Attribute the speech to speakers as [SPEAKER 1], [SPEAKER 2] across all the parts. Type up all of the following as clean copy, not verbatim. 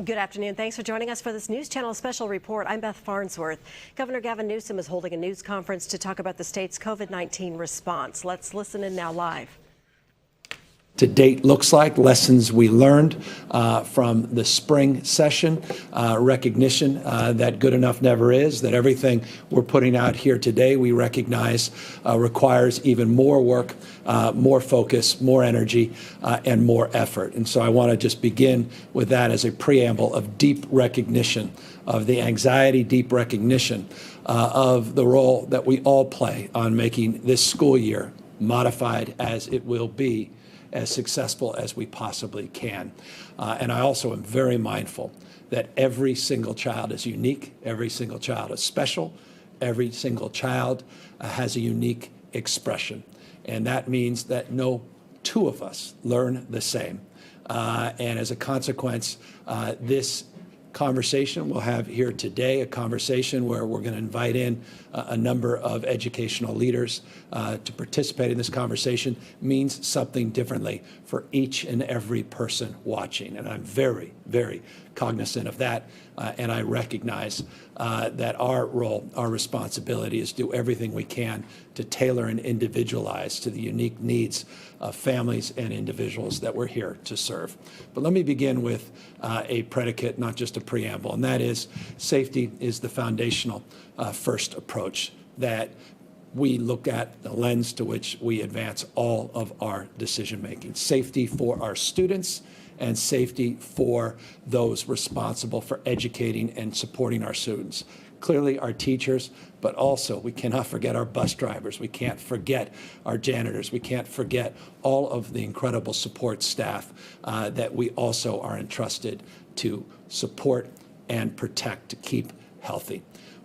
[SPEAKER 1] Good afternoon. Thanks for joining us for this News Channel special report. I'm Beth Farnsworth. Governor Gavin Newsom is holding a news conference to talk about the state's COVID-19 response. Let's listen in now live.
[SPEAKER 2] To date looks like, lessons we learned from the spring session, recognition that good enough never is, that everything we're putting out here today we recognize requires even more work, more focus, more energy, and more effort. And so I want to just begin with that as a preamble of deep recognition of the anxiety, deep recognition of the role that we all play on making this school year, modified as it will be, as successful as we possibly can. And I also am very mindful that every single child is unique, every single child is special, every single child has a unique expression. And that means that no two of us learn the same. And as a consequence, this conversation we'll have here today, a conversation where we're going to invite in a number of educational leaders to participate in this conversation, means something differently for each and every person watching. And I'm very, very cognizant of that. And I recognize that our role, our responsibility is to do everything we can to tailor and individualize to the unique needs of families and individuals that we're here to serve. But let me begin with a predicate, not just a preamble, and that is safety is the foundational first approach that we look at, the lens to which we advance all of our decision making. Safety for our students and safety for those responsible for educating and supporting our students. Clearly our teachers, but also we cannot forget our bus drivers. We can't forget our janitors. We can't forget all of the incredible support staff that we also are entrusted to support and protect, to keep healthy.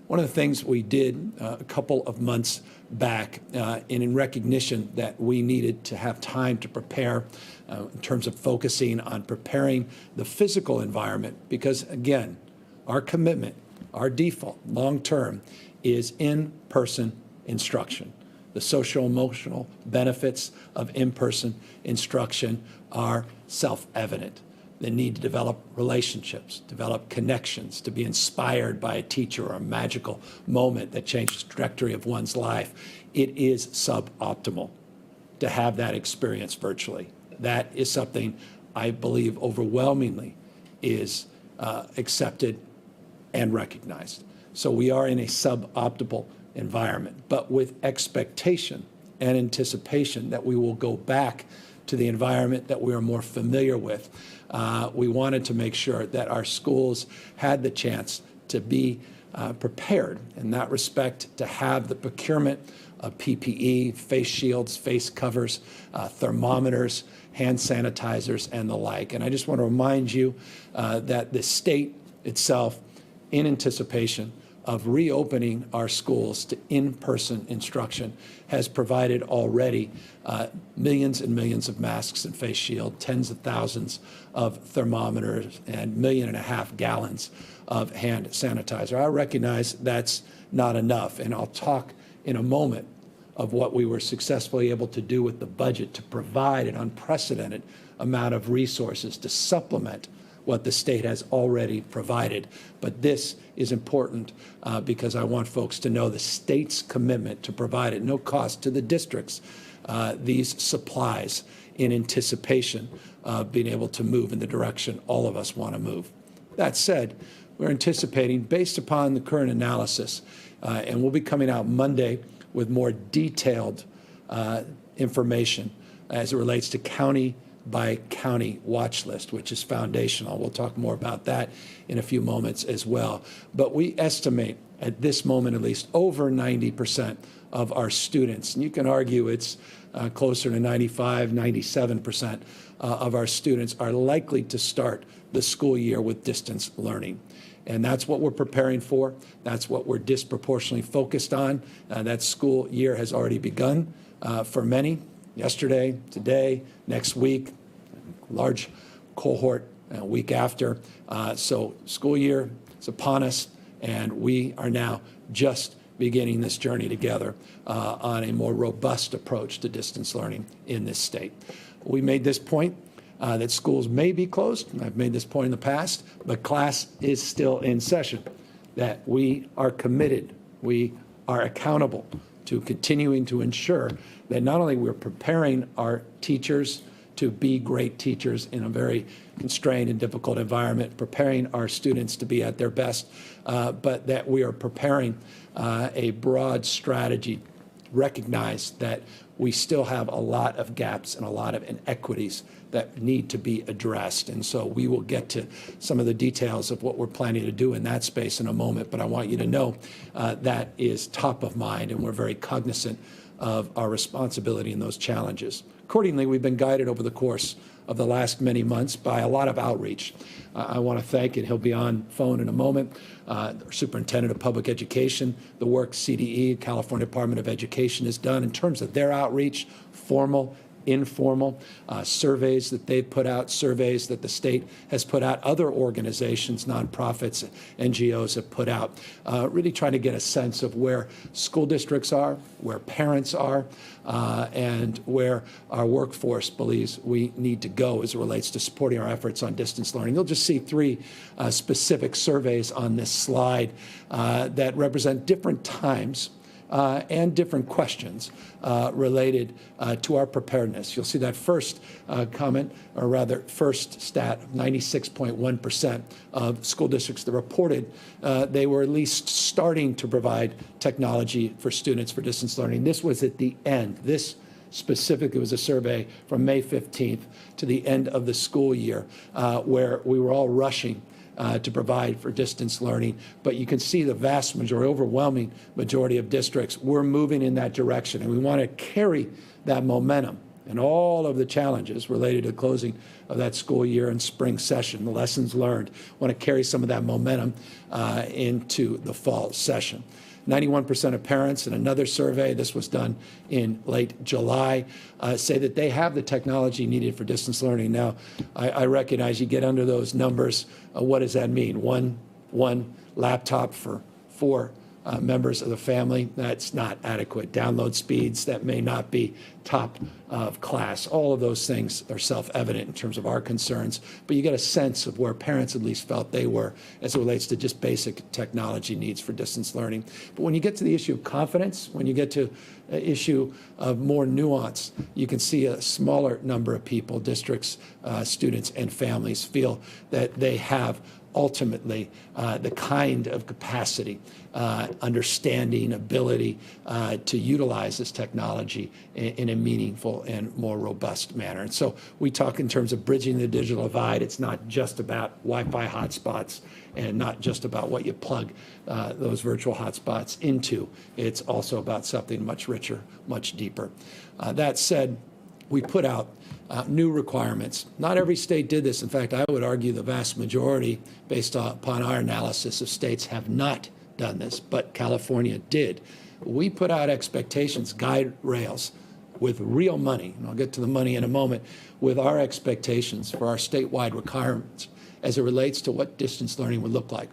[SPEAKER 2] One of the things we did a couple of months back in recognition that we needed to have time to prepare in terms of focusing on preparing the physical environment, because again, our commitment, our default long-term is in-person instruction. The social-emotional benefits of in-person instruction are self-evident. The need to develop relationships, develop connections, to be inspired by a teacher or a magical moment that changes the trajectory of one's life. It is suboptimal to have that experience virtually. That is something I believe overwhelmingly is accepted and recognized. So we are in a suboptimal environment, but with expectation and anticipation that we will go back to the environment that we are more familiar with. We wanted to make sure that our schools had the chance to be prepared in that respect, to have the procurement of PPE, face shields, face covers, thermometers, hand sanitizers, and the like. And I just want to remind you that the state itself, in anticipation of reopening our schools to in-person instruction, has provided already millions and millions of masks and face shields, tens of thousands of thermometers, and 1.5 million gallons of hand sanitizer. I recognize that's not enough, and I'll talk in a moment of what we were successfully able to do with the budget to provide an unprecedented amount of resources to supplement what the state has already provided. But this is important because I want folks to know the state's commitment to provide at no cost to the districts these supplies in anticipation of being able to move in the direction all of us want to move. That said, we're anticipating, based upon the current analysis, and we'll be coming out Monday with more detailed information as it relates to county by county watch list, which is foundational. We'll talk more about that in a few moments as well. But we estimate at this moment, at least, over 90% of our students, and you can argue it's closer to 95, 97% of our students are likely to start the school year with distance learning. And that's what we're preparing for. That's what we're disproportionately focused on. That school year has already begun for many. Yesterday, today, next week, large cohort week after. So school year is upon us, and we are now just beginning this journey together on a more robust approach to distance learning in this state. We made this point that schools may be closed. I've made this point in the past, but class is still in session, that we are committed, we are accountable to continuing to ensure that not only we're preparing our teachers to be great teachers in a very constrained and difficult environment, preparing our students to be at their best, but that we are preparing a broad strategy, recognize that we still have a lot of gaps and a lot of inequities that need to be addressed. And so we will get to some of the details of what we're planning to do in that space in a moment, but I want you to know that is top of mind, and we're very cognizant of our responsibility in those challenges. Accordingly, we've been guided over the course of the last many months by a lot of outreach. I want to thank, and he'll be on phone in a moment, our Superintendent of Public Education, the work CDE, California Department of Education, has done in terms of their outreach, formal, informal, surveys that they've put out, surveys that the state has put out, other organizations, nonprofits, NGOs have put out, really trying to get a sense of where school districts are, where parents are, and where our workforce believes we need to go as it relates to supporting our efforts on distance learning. You'll just see three specific surveys on this slide that represent different times and different questions related to our preparedness. You'll see that first comment, or rather first stat, 96.1% of school districts that reported they were at least starting to provide technology for students for distance learning. This was at the end. This specifically was a survey from May 15th to the end of the school year where we were all rushing to provide for distance learning. But you can see the vast majority, overwhelming majority of districts were moving in that direction. And we want to carry that momentum and all of the challenges related to closing of that school year and spring session, the lessons learned, want to carry some of that momentum into the fall session. 91% of parents in another survey, this was done in late July, say that they have the technology needed for distance learning. Now, I recognize you get under those numbers. What does that mean? One laptop for four members of the family, that's not adequate. Download speeds that may not be top of class. All of those things are self-evident in terms of our concerns, but you get a sense of where parents at least felt they were as it relates to just basic technology needs for distance learning. But when you get to the issue of confidence, when you get to an issue of more nuance, you can see a smaller number of people, districts, students, and families feel that they have ultimately the kind of capacity, understanding, ability to utilize this technology in a meaningful and more robust manner. And so we talk in terms of bridging the digital divide. It's not just about Wi-Fi hotspots and not just about what you plug those virtual hotspots into. It's also about something much richer, much deeper. That said, we put out new requirements. Not every state did this. In fact, I would argue the vast majority, based upon our analysis of states, have not done this, but California did. We put out expectations, guide rails, with real money, and I'll get to the money in a moment, with our expectations for our statewide requirements as it relates to what distance learning would look like.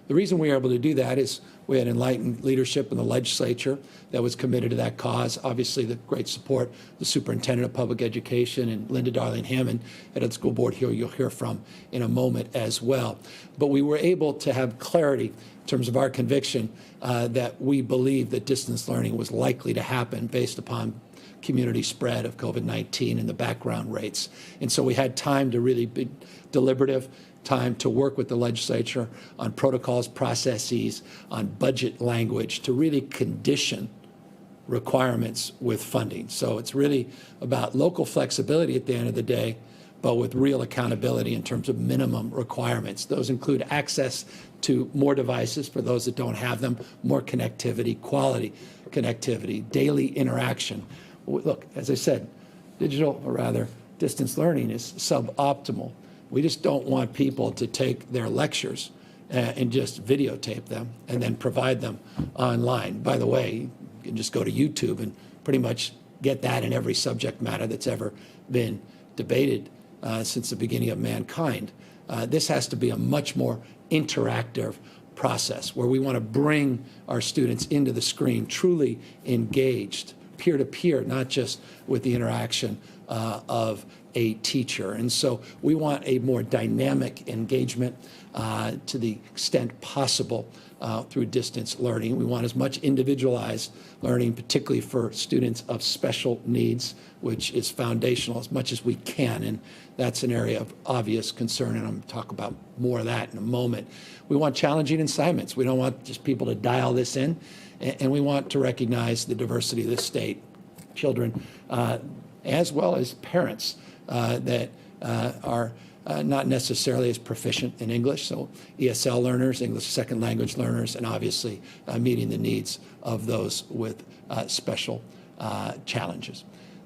[SPEAKER 2] The reason we were able to do that is we had enlightened leadership in the legislature that was committed to that cause. Obviously, the great support, the Superintendent of Public Education and Linda Darling-Hammond at the school board here you'll hear from in a moment as well. But we were able to have clarity in terms of our conviction that we believe that distance learning was likely to happen based upon community spread of COVID-19 and the background rates. And so we had time to really be deliberative, time to work with the legislature on protocols, processes, on budget language to really condition requirements with funding. So it's really about local flexibility at the end of the day, but with real accountability in terms of minimum requirements. Those include access to more devices for those that don't have them, more connectivity, quality connectivity, daily interaction. Look, as I said, digital, or rather distance learning, is suboptimal. We just don't want people to take their lectures and just videotape them and then provide them online. By the way, you can just go to YouTube and pretty much get that in every subject matter that's ever been debated since the beginning of mankind. This has to be a much more interactive process where we want to bring our students into the screen truly engaged, peer-to-peer, not just with the interaction of a teacher. And so we want a more dynamic engagement to the extent possible through distance learning. We want as much individualized learning, particularly for students of special needs, which is foundational, as much as we can. And that's an area of obvious concern, and I'm going to talk about more of that in a moment. We want challenging assignments. We don't want just people to dial this in, and we want to recognize the diversity of this state, children, as well as parents that are not necessarily as proficient in English, so ESL learners, English second language learners, and obviously meeting the needs of those with special challenges.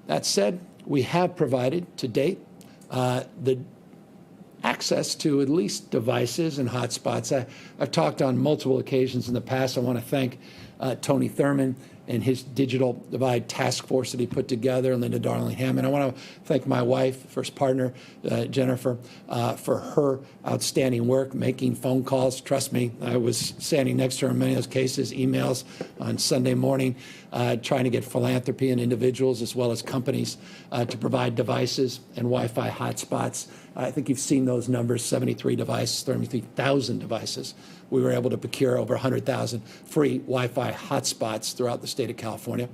[SPEAKER 2] That said, we have provided to date the access to at least devices and hotspots. I've talked on multiple occasions in the past. I want to thank Tony Thurman and his digital divide task force that he put together, and Linda Darling-Hammond. I want to thank my wife, first partner, Jennifer, for her outstanding work, making phone calls. Trust me, I was standing next to her in many of those cases, emails on Sunday morning, trying to get philanthropy and individuals as well as companies to provide devices and Wi-Fi hotspots. I think you've seen those numbers, 73 devices, 33,000 devices. We were able to procure over 100,000 free Wi-Fi hotspots throughout the state of California.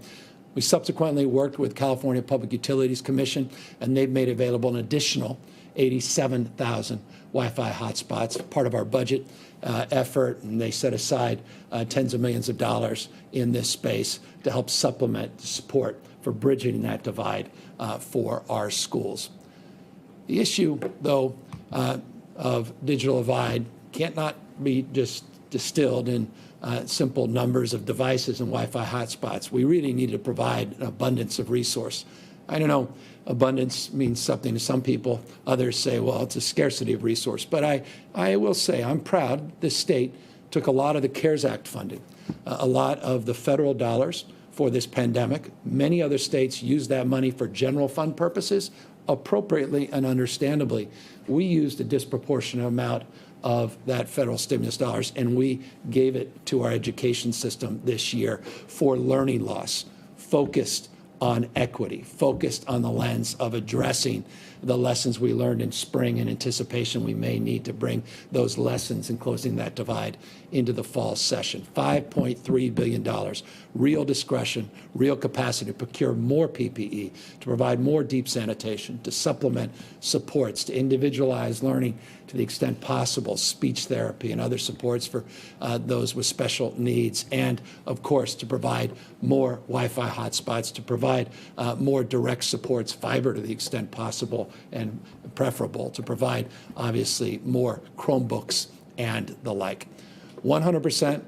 [SPEAKER 2] We subsequently worked with California Public Utilities Commission, and they've made available an additional 87,000 Wi-Fi hotspots, part of our budget effort, and they set aside tens of millions of dollars in this space to help supplement the support for bridging that divide for our schools. The issue, though, of digital divide can't not be just distilled in simple numbers of devices and Wi-Fi hotspots. We really need to provide an abundance of resource. I don't know, abundance means something to some people. Others say, well, it's a scarcity of resource. But I will say I'm proud this state took a lot of the CARES Act funding, a lot of the federal dollars for this pandemic. Many other states use that money for general fund purposes. Appropriately and understandably, we used a disproportionate amount of that federal stimulus dollars, and we gave it to our education system this year for learning loss, focused on equity, focused on the lens of addressing the lessons we learned in spring in anticipation we may need to bring those lessons and closing that divide into the fall session. $5.3 billion, real discretion, real capacity to procure more PPE, to provide more deep sanitation, to supplement supports, to individualize learning to the extent possible, speech therapy and other supports for those with special needs, and, of course, to provide more Wi-Fi hotspots, to provide more direct supports, fiber to the extent possible and preferable, to provide, obviously, more Chromebooks and the like. 100%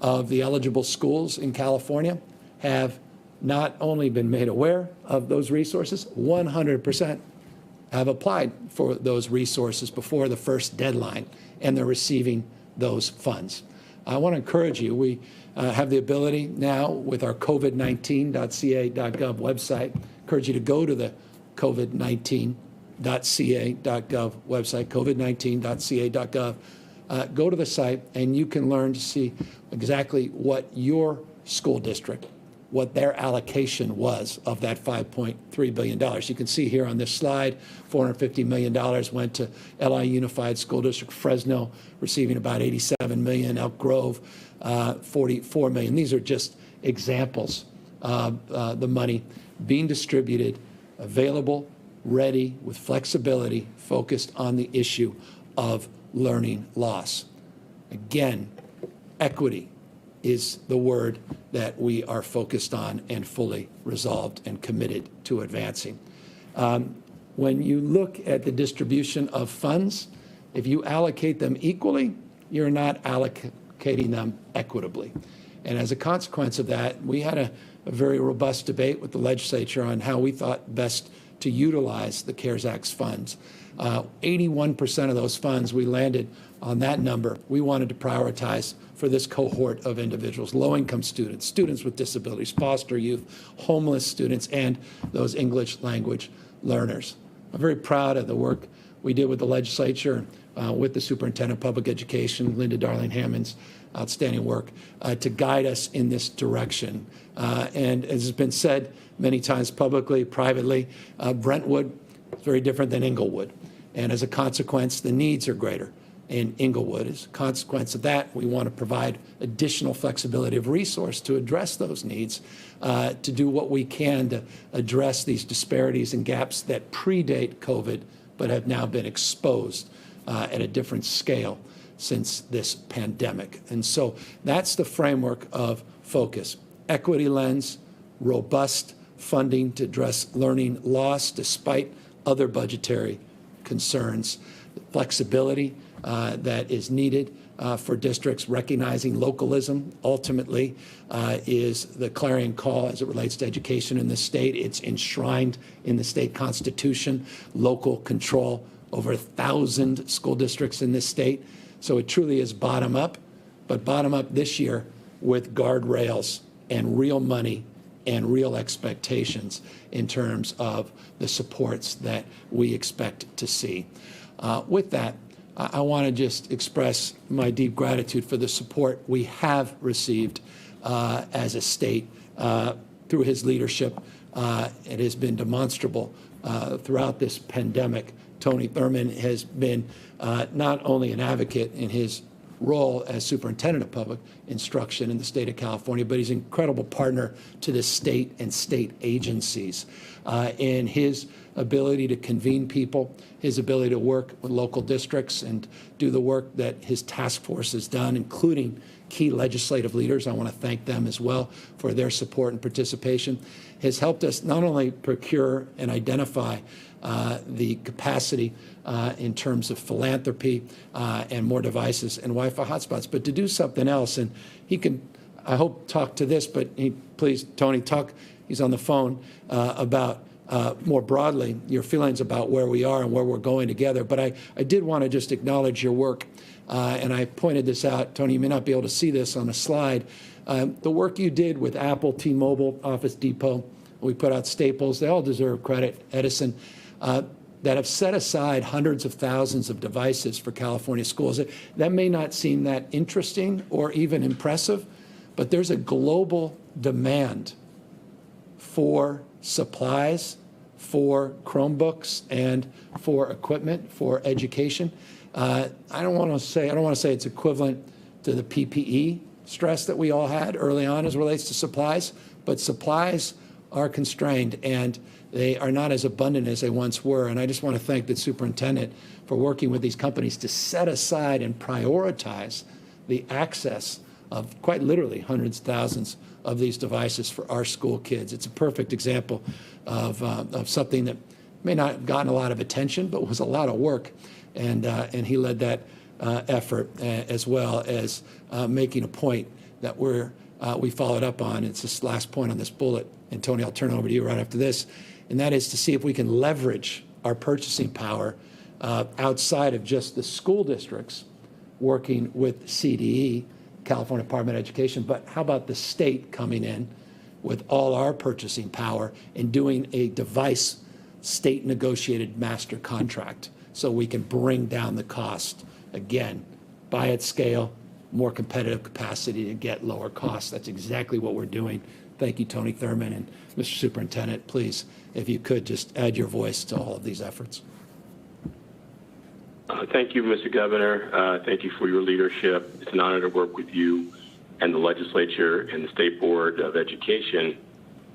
[SPEAKER 2] of the eligible schools in California have not only been made aware of those resources, 100% have applied for those resources before the first deadline, and they're receiving those funds. I want to encourage you. We have the ability now with our covid19.ca.gov website. Encourage you to go to the covid19.ca.gov website, covid19.ca.gov. Go to the site, and you can learn to see exactly what your school district, what their allocation was of that $5.3 billion. You can see here on this slide, $450 million went to LI Unified School District, Fresno receiving about $87 million, Elk Grove, $44 million. These are just examples of the money being distributed, available, ready, with flexibility, focused on the issue of learning loss. Again, equity is the word that we are focused on and fully resolved and committed to advancing. When you look at the distribution of funds, if you allocate them equally, you're not allocating them equitably. And as a consequence of that, we had a very robust debate with the legislature on how we thought best to utilize the CARES Act's funds. 81% of those funds, we landed on that number. We wanted to prioritize for this cohort of individuals, low-income students, students with disabilities, foster youth, homeless students, and those English language learners. I'm very proud of the work we did with the legislature, with the Superintendent of Public Education, Linda Darling-Hammond's outstanding work to guide us in this direction. And as has been said many times publicly, privately, Brentwood is very different than Inglewood. And as a consequence, the needs are greater in Inglewood. As a consequence of that, we want to provide additional flexibility of resource to address those needs, to do what we can to address these disparities and gaps that predate COVID, but have now been exposed at a different scale since this pandemic. And so that's the framework of focus. Equity lens, robust funding to address learning loss despite other budgetary concerns, flexibility that is needed for districts, recognizing localism ultimately is the clarion call as it relates to education in this state. It's enshrined in the state constitution, local control over 1,000 school districts in this state. So it truly is bottom up, but bottom up this year with guardrails and real money and real expectations in terms of the supports that we expect to see. With that, I want to just express my deep gratitude for the support we have received as a state through his leadership. It has been demonstrable throughout this pandemic. Tony Thurmond has been not only an advocate in his role as superintendent of public instruction in the state of California, but he's an incredible partner to the state and state agencies in his ability to convene people, his ability to work with local districts and do the work that his task force has done, including key legislative leaders. I want to thank them as well for their support and participation. Has helped us not only procure and identify the capacity in terms of philanthropy and more devices and Wi-Fi hotspots, but to do something else. And he can, I hope, talk to this, but please, Tony, talk, he's on the phone, about more broadly your feelings about where we are and where we're going together. But I did want to just acknowledge your work, and I pointed this out. Tony, you may not be able to see this on a slide. The work you did with Apple, T-Mobile, Office Depot, we put out Staples, they all deserve credit, Edison, that have set aside hundreds of thousands of devices for California schools. That may not seem that interesting or even impressive, but there's a global demand for supplies, for Chromebooks, and for equipment for education. I don't want to say it's equivalent to the PPE stress that we all had early on as it relates to supplies, but supplies are constrained and they are not as abundant as they once were. And I just want to thank the superintendent for working with these companies to set aside and prioritize the access of quite literally hundreds of thousands of these devices for our school kids. It's a perfect example of something that may not have gotten a lot of attention, but was a lot of work. And he led that effort, as well as making a point that we followed up on. It's this last point on this bullet. And Tony, I'll turn it over to you right after this. And that is to see if we can leverage our purchasing power outside of just the school districts working with CDE, California Department of Education, but how about the state coming in with all our purchasing power and doing a device state negotiated master contract so we can bring down the cost, again, buy at scale, more competitive capacity to get lower costs. That's exactly what we're doing. Thank you, Tony Thurmond, and Mr. Superintendent, please, if you could just add your voice to all of these efforts.
[SPEAKER 3] Thank you, Mr. Governor. Thank you for your leadership. It's an honor to work with you and the legislature and the State Board of Education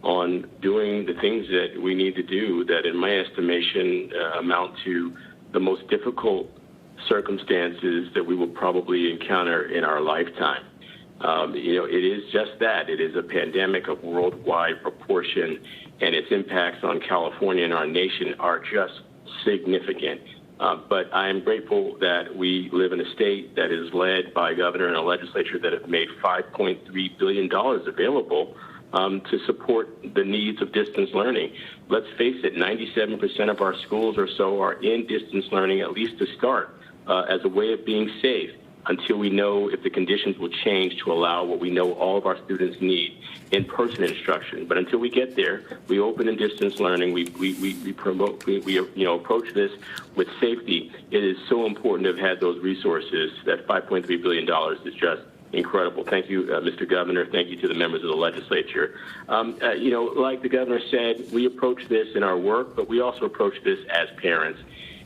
[SPEAKER 3] on doing the things that we need to do that, in my estimation, amount to the most difficult circumstances that we will probably encounter in our lifetime. It is just that. It is a pandemic of worldwide proportion, and its impacts on California and our nation are just significant. But I am grateful that we live in a state that is led by a governor and a legislature that have made $5.3 billion available to support the needs of distance learning. Let's face it, 97% of our schools or so are in distance learning, at least to start, as a way of being safe until we know if the conditions will change to allow what we know all of our students need, in-person instruction. But until we get there, we open in distance learning. We approach this with safety. It is so important to have had those resources. That $5.3 billion is just incredible. Thank you, Mr. Governor. Thank you to the members of the legislature. Like the governor said, we approach this in our work, but we also approach this as parents.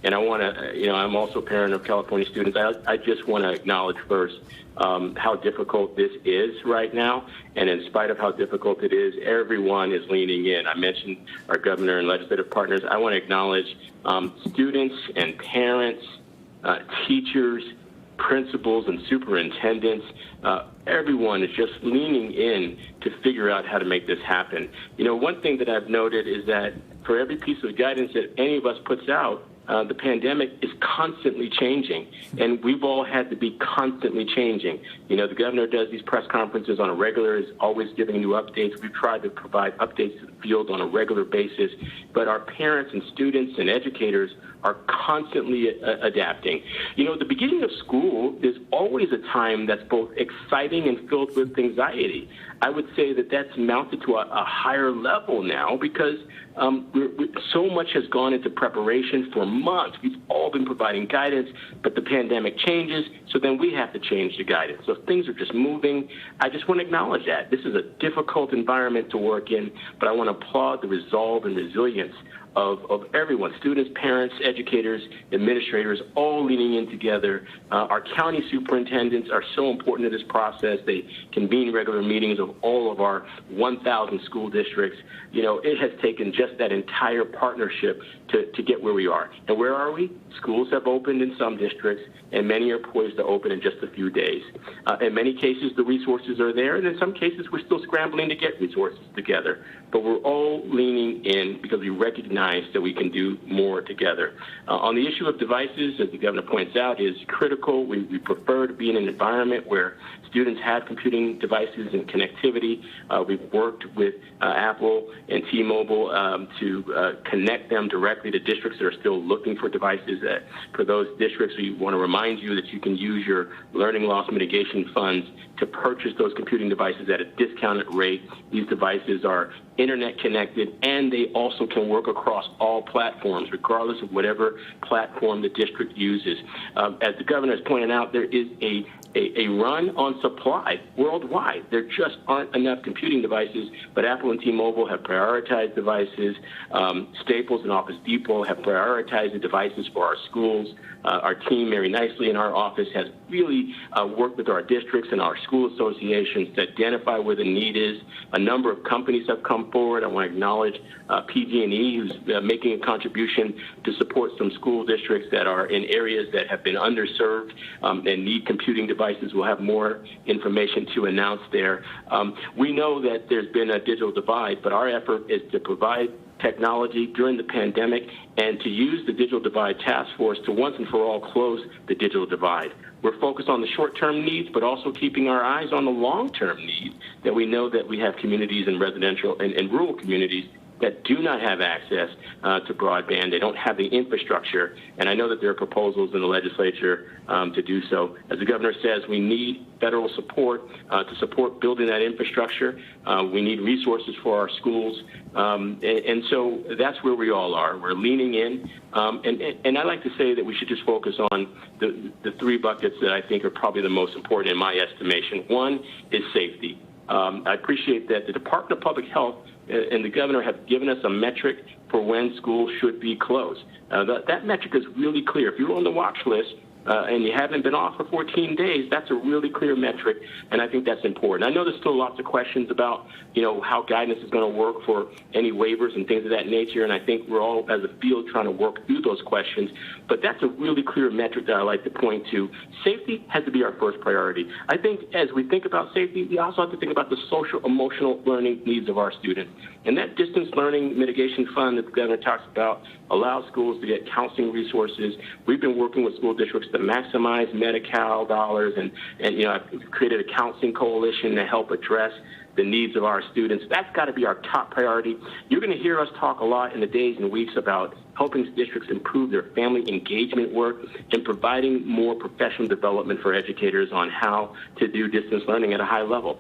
[SPEAKER 3] And I want to, I'm also a parent of California students. I just want to acknowledge first how difficult this is right now. And in spite of how difficult it is, everyone is leaning in. I mentioned our governor and legislative partners. I want to acknowledge students and parents, teachers, principals and superintendents. Everyone is just leaning in to figure out how to make this happen. One thing that I've noted is that for every piece of guidance that any of us puts out, the pandemic is constantly changing, and we've all had to be constantly changing. The governor does these press conferences on a regular, is always giving new updates. We've tried to provide updates to the field on a regular basis, but our parents and students and educators are constantly adapting. The beginning of school is always a time that's both exciting and filled with anxiety. I would say that that's mounted to a higher level now because so much has gone into preparation for months. We've all been providing guidance, but the pandemic changes, so then we have to change the guidance. So things are just moving. I just want to acknowledge that. This is a difficult environment to work in, but I want to applaud the resolve and resilience of everyone, students, parents, educators, administrators, all leaning in together. Our county superintendents are so important to this process. They convene regular meetings of all of our 1,000 school districts. It has taken just that entire partnership to get where we are. And where are we? Schools have opened in some districts, and many are poised to open in just a few days. In many cases, the resources are there, and in some cases, we're still scrambling to get resources together. But we're all leaning in because we recognize that we can do more together. On the issue of devices, as the governor points out, is critical. We prefer to be in an environment where students have computing devices and connectivity. We've worked with Apple and T-Mobile to connect them directly to districts that are still looking for devices. For those districts, we want to remind you that you can use your learning loss mitigation funds to purchase those computing devices at a discounted rate. These devices are internet connected, and they also can work across all platforms, regardless of whatever platform the district uses. As the governor has pointed out, there is a run on supply worldwide. There just aren't enough computing devices, but Apple and T-Mobile have prioritized devices. Staples and Office Depot have prioritized the devices for our schools. Our team, Mary Nicely, in our office has really worked with our districts and our school associations to identify where the need is. A number of companies have come forward. I want to acknowledge PG&E, who's making a contribution to support some school districts that are in areas that have been underserved and need computing devices. We'll have more information to announce there. We know that there's been a digital divide, but our effort is to provide technology during the pandemic and to use the Digital Divide Task Force to once and for all close the digital divide. We're focused on the short-term needs, but also keeping our eyes on the long-term needs that we know that we have communities in residential and rural communities that do not have access to broadband. They don't have the infrastructure, and I know that there are proposals in the legislature to do so. As the governor says, we need federal support to support building that infrastructure. We need resources for our schools, and so that's where we all are. We're leaning in, and I like to say that we should just focus on the three buckets that I think are probably the most important in my estimation. One is safety. I appreciate that the Department of Public Health and the governor have given us a metric for when schools should be closed. That metric is really clear. If you're on the watch list and you haven't been off for 14 days, that's a really clear metric, and I think that's important. I know there's still lots of questions about, how guidance is going to work for any waivers and things of that nature, and I think we're all, as a field, trying to work through those questions, but that's a really clear metric that I like to point to. Safety has to be our first priority. I think as we think about safety, we also have to think about the social, emotional learning needs of our students, and that distance learning mitigation fund that the governor talks about allows schools to get counseling resources. We've been working with school districts to maximize Medi-Cal dollars, and I've created a counseling coalition to help address the needs of our students. That's got to be our top priority. You're going to hear us talk a lot in the days and weeks about helping districts improve their family engagement work and providing more professional development for educators on how to do distance learning at a high level.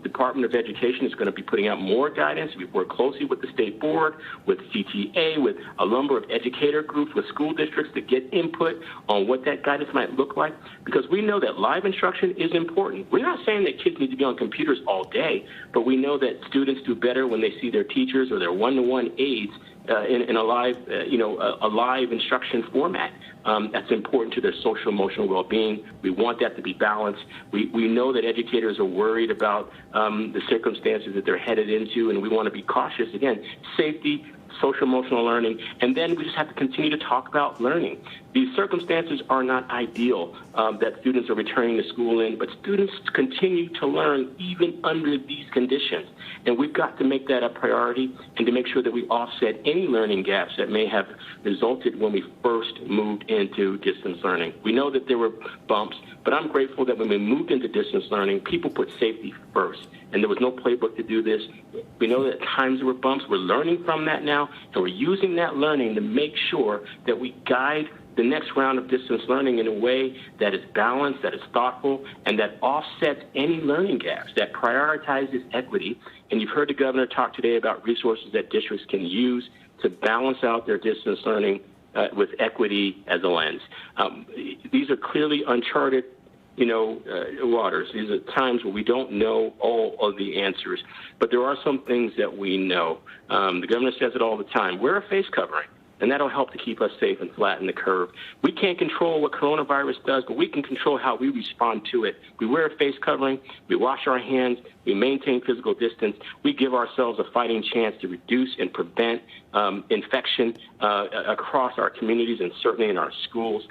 [SPEAKER 3] Department of Education is going to be putting out more guidance. We've worked closely with the State Board, with CTA, with a number of educator groups, with school districts to get input on what that guidance might look like, because we know that live instruction is important. We're not saying that kids need to be on computers all day, but we know that students do better when they see their teachers or their one-to-one aides in a live, a live instruction format. That's important to their social emotional well-being. We want that to be balanced. We know that educators are worried about the circumstances that they're headed into, and we want to be cautious. Again, safety, social emotional learning, and then we just have to continue to talk about learning. These circumstances are not ideal that students are returning to school in, but students continue to learn even under these conditions. And we've got to make that a priority and to make sure that we offset any learning gaps that may have resulted when we first moved into distance learning. We know that there were bumps, but I'm grateful that when we moved into distance learning, people put safety first. And there was no playbook to do this. We know that at times there were bumps. We're learning from that now, and we're using that learning to make sure that we guide the next round of distance learning in a way that is balanced, that is thoughtful, and that offsets any learning gaps, that prioritizes equity. And you've heard the governor talk today about resources that districts can use to balance out their distance learning with equity as a lens. These are clearly uncharted waters. These are times where we don't know all of the answers, but there are some things that we know. The governor says it all the time. Wear a face covering, and that'll help to keep us safe and flatten the curve. We can't control what coronavirus does, but we can control how we respond to it. We wear a face covering, we wash our hands, we maintain physical distance, we give ourselves a fighting chance to reduce and prevent infection across our communities and certainly in our schools.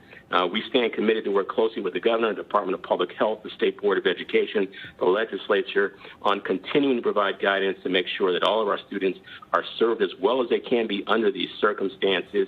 [SPEAKER 3] We stand committed to work closely with the governor, the Department of Public Health, the State Board of Education, the legislature on continuing to provide guidance to make sure that all of our students are served as well as they can be under these circumstances.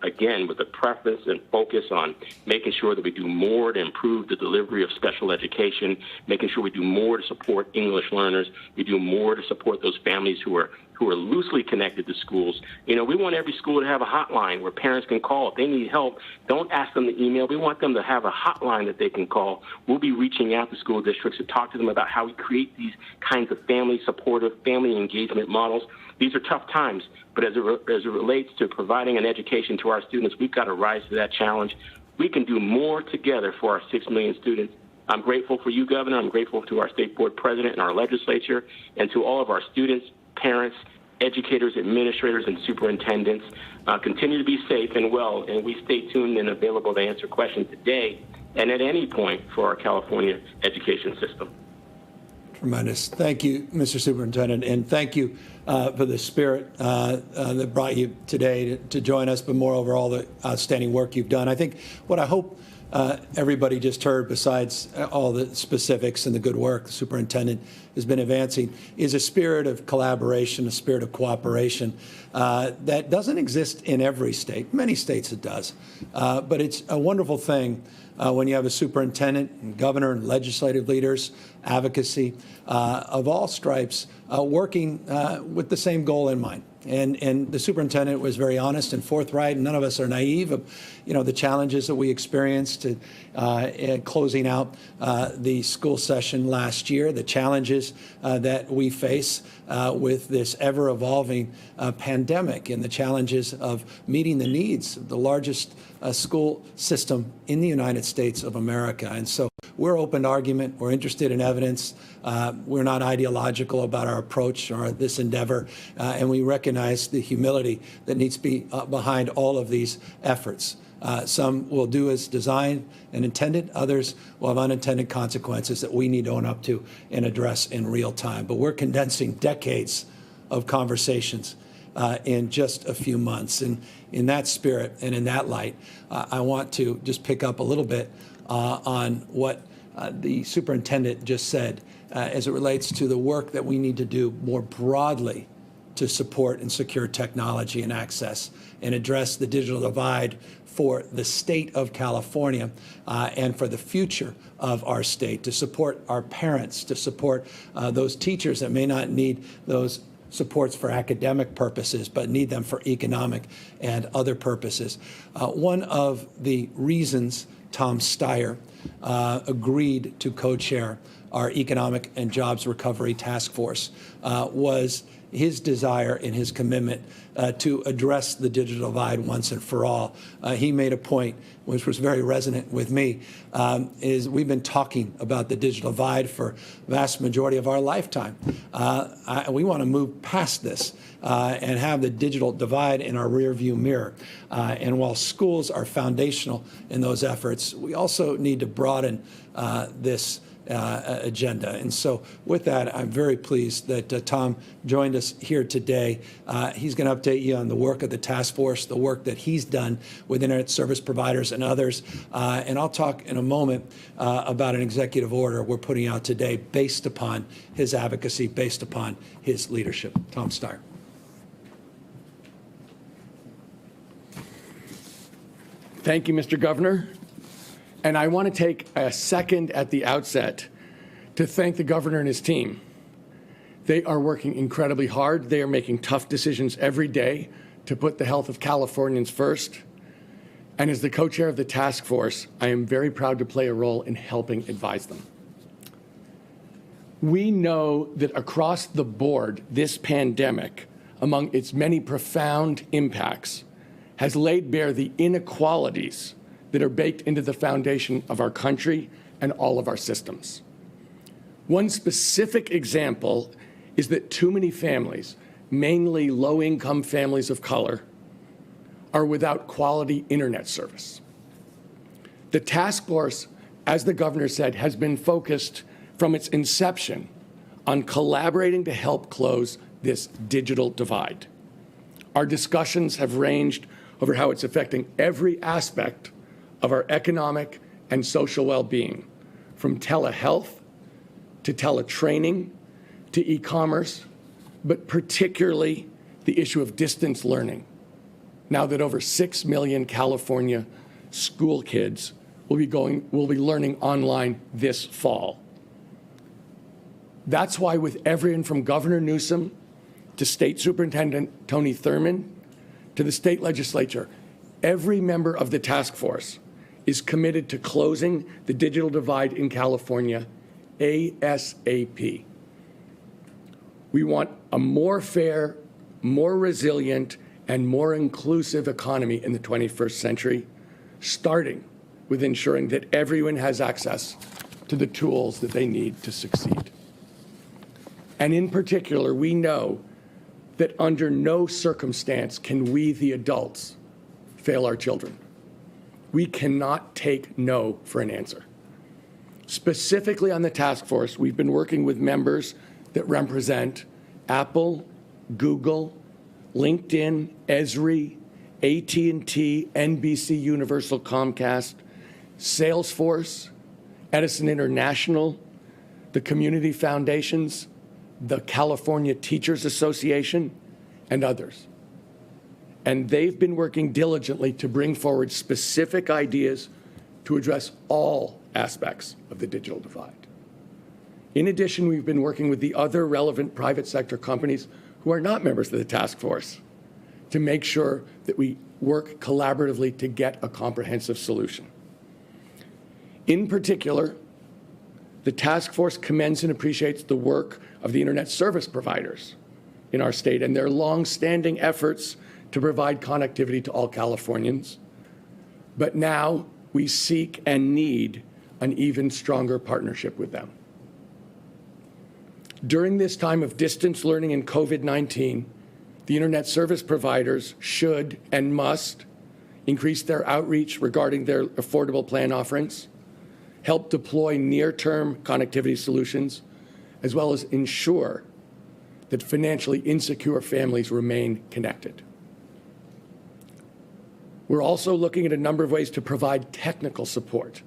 [SPEAKER 3] Again, with a preference and focus on making sure that we do more to improve the delivery of special education, making sure we do more to support English learners, we do more to support those families who are loosely connected to schools. We want every school to have a hotline where parents can call. If they need help, don't ask them to email. We want them to have a hotline that they can call. We'll be reaching out to school districts to talk to them about how we create these kinds of family supportive, family engagement models. These are tough times, but as it relates to providing an education to our students, we've got to rise to that challenge. We can do more together for our 6 million students. I'm grateful for you, Governor. I'm grateful to our State Board President and our legislature, and to all of our students, parents, educators, administrators, and superintendents. Continue to be safe and well, and we stay tuned and available to answer questions today and at any point for our California education system.
[SPEAKER 2] Tremendous. Thank you, Mr. Superintendent, and thank you for the spirit that brought you today to join us, but moreover, all the outstanding work you've done. I think what I hope everybody just heard, besides all the specifics and the good work the superintendent has been advancing, is a spirit of collaboration, a spirit of cooperation that doesn't exist in every state. Many states it does, but it's a wonderful thing when you have a superintendent and governor and legislative leaders, advocacy of all stripes working with the same goal in mind. And the superintendent was very honest and forthright, and none of us are naive of, the challenges that we experienced in closing out the school session last year, the challenges that we face with this ever-evolving pandemic, and the challenges of meeting the needs of the largest school system in the United States of America. And so we're open to argument. We're interested in evidence. We're not ideological about our approach or this endeavor, and we recognize the humility that needs to be behind all of these efforts. Some will do as designed and intended. Others will have unintended consequences that we need to own up to and address in real time. But we're condensing decades of conversations in just a few months. And in that spirit and in that light, I want to just pick up a little bit on what the superintendent just said as it relates to the work that we need to do more broadly to support and secure technology and access and address the digital divide for the state of California and for the future of our state, to support our parents, to support those teachers that may not need those supports for academic purposes, but need them for economic and other purposes. One of the reasons Tom Steyer agreed to co-chair our Economic and Jobs Recovery Task Force was his desire and his commitment to address the digital divide once and for all. He made a point, which was very resonant with me, is we've been talking about the digital divide for the vast majority of our lifetime. We want to move past this and have the digital divide in our rearview mirror. And while schools are foundational in those efforts, we also need to broaden this agenda. And so with that, I'm very pleased that Tom joined us here today. He's going to update you on the work of the task force, the work that he's done with internet service providers and others. And I'll talk in a moment about an executive order we're putting out today based upon his advocacy, based upon his leadership. Tom Steyer.
[SPEAKER 4] Thank you, Mr. Governor. And I want to take a second at the outset to thank the governor and his team. They are working incredibly hard. They are making tough decisions every day to put the health of Californians first. And as the co-chair of the task force, I am very proud to play a role in helping advise them. We know that across the board, this pandemic, among its many profound impacts, has laid bare the inequalities that are baked into the foundation of our country and all of our systems. One specific example is that too many families, mainly low-income families of color, are without quality internet service. The task force, as the governor said, has been focused from its inception on collaborating to help close this digital divide. Our discussions have ranged over how it's affecting every aspect of our economic and social well-being, from telehealth to teletraining to e-commerce, but particularly the issue of distance learning, now that over 6 million California school kids will be learning online this fall. That's why with everyone from Governor Newsom to State Superintendent Tony Thurmond to the state legislature, every member of the task force is committed to closing the digital divide in California ASAP. We want a more fair, more resilient, and more inclusive economy in the 21st century, starting with ensuring that everyone has access to the tools that they need to succeed. And in particular, we know that under no circumstance can we, the adults, fail our children. We cannot take no for an answer. Specifically on the task force, we've been working with members that represent Apple, Google, LinkedIn, Esri, AT&T, NBC Universal Comcast, Salesforce, Edison International, the community foundations, the California Teachers Association, and others. And they've been working diligently to bring forward specific ideas to address all aspects of the digital divide. In addition, we've been working with the other relevant private sector companies who are not members of the task force to make sure that we work collaboratively to get a comprehensive solution. In particular, the task force commends and appreciates the work of the internet service providers in our state and their long-standing efforts to provide connectivity to all Californians. But now we seek and need an even stronger partnership with them. During this time of distance learning and COVID-19, the internet service providers should and must increase their outreach regarding their affordable plan offerings, help deploy near-term connectivity solutions, as well as ensure that financially insecure families remain connected. We're also looking at a number of ways to provide technical support,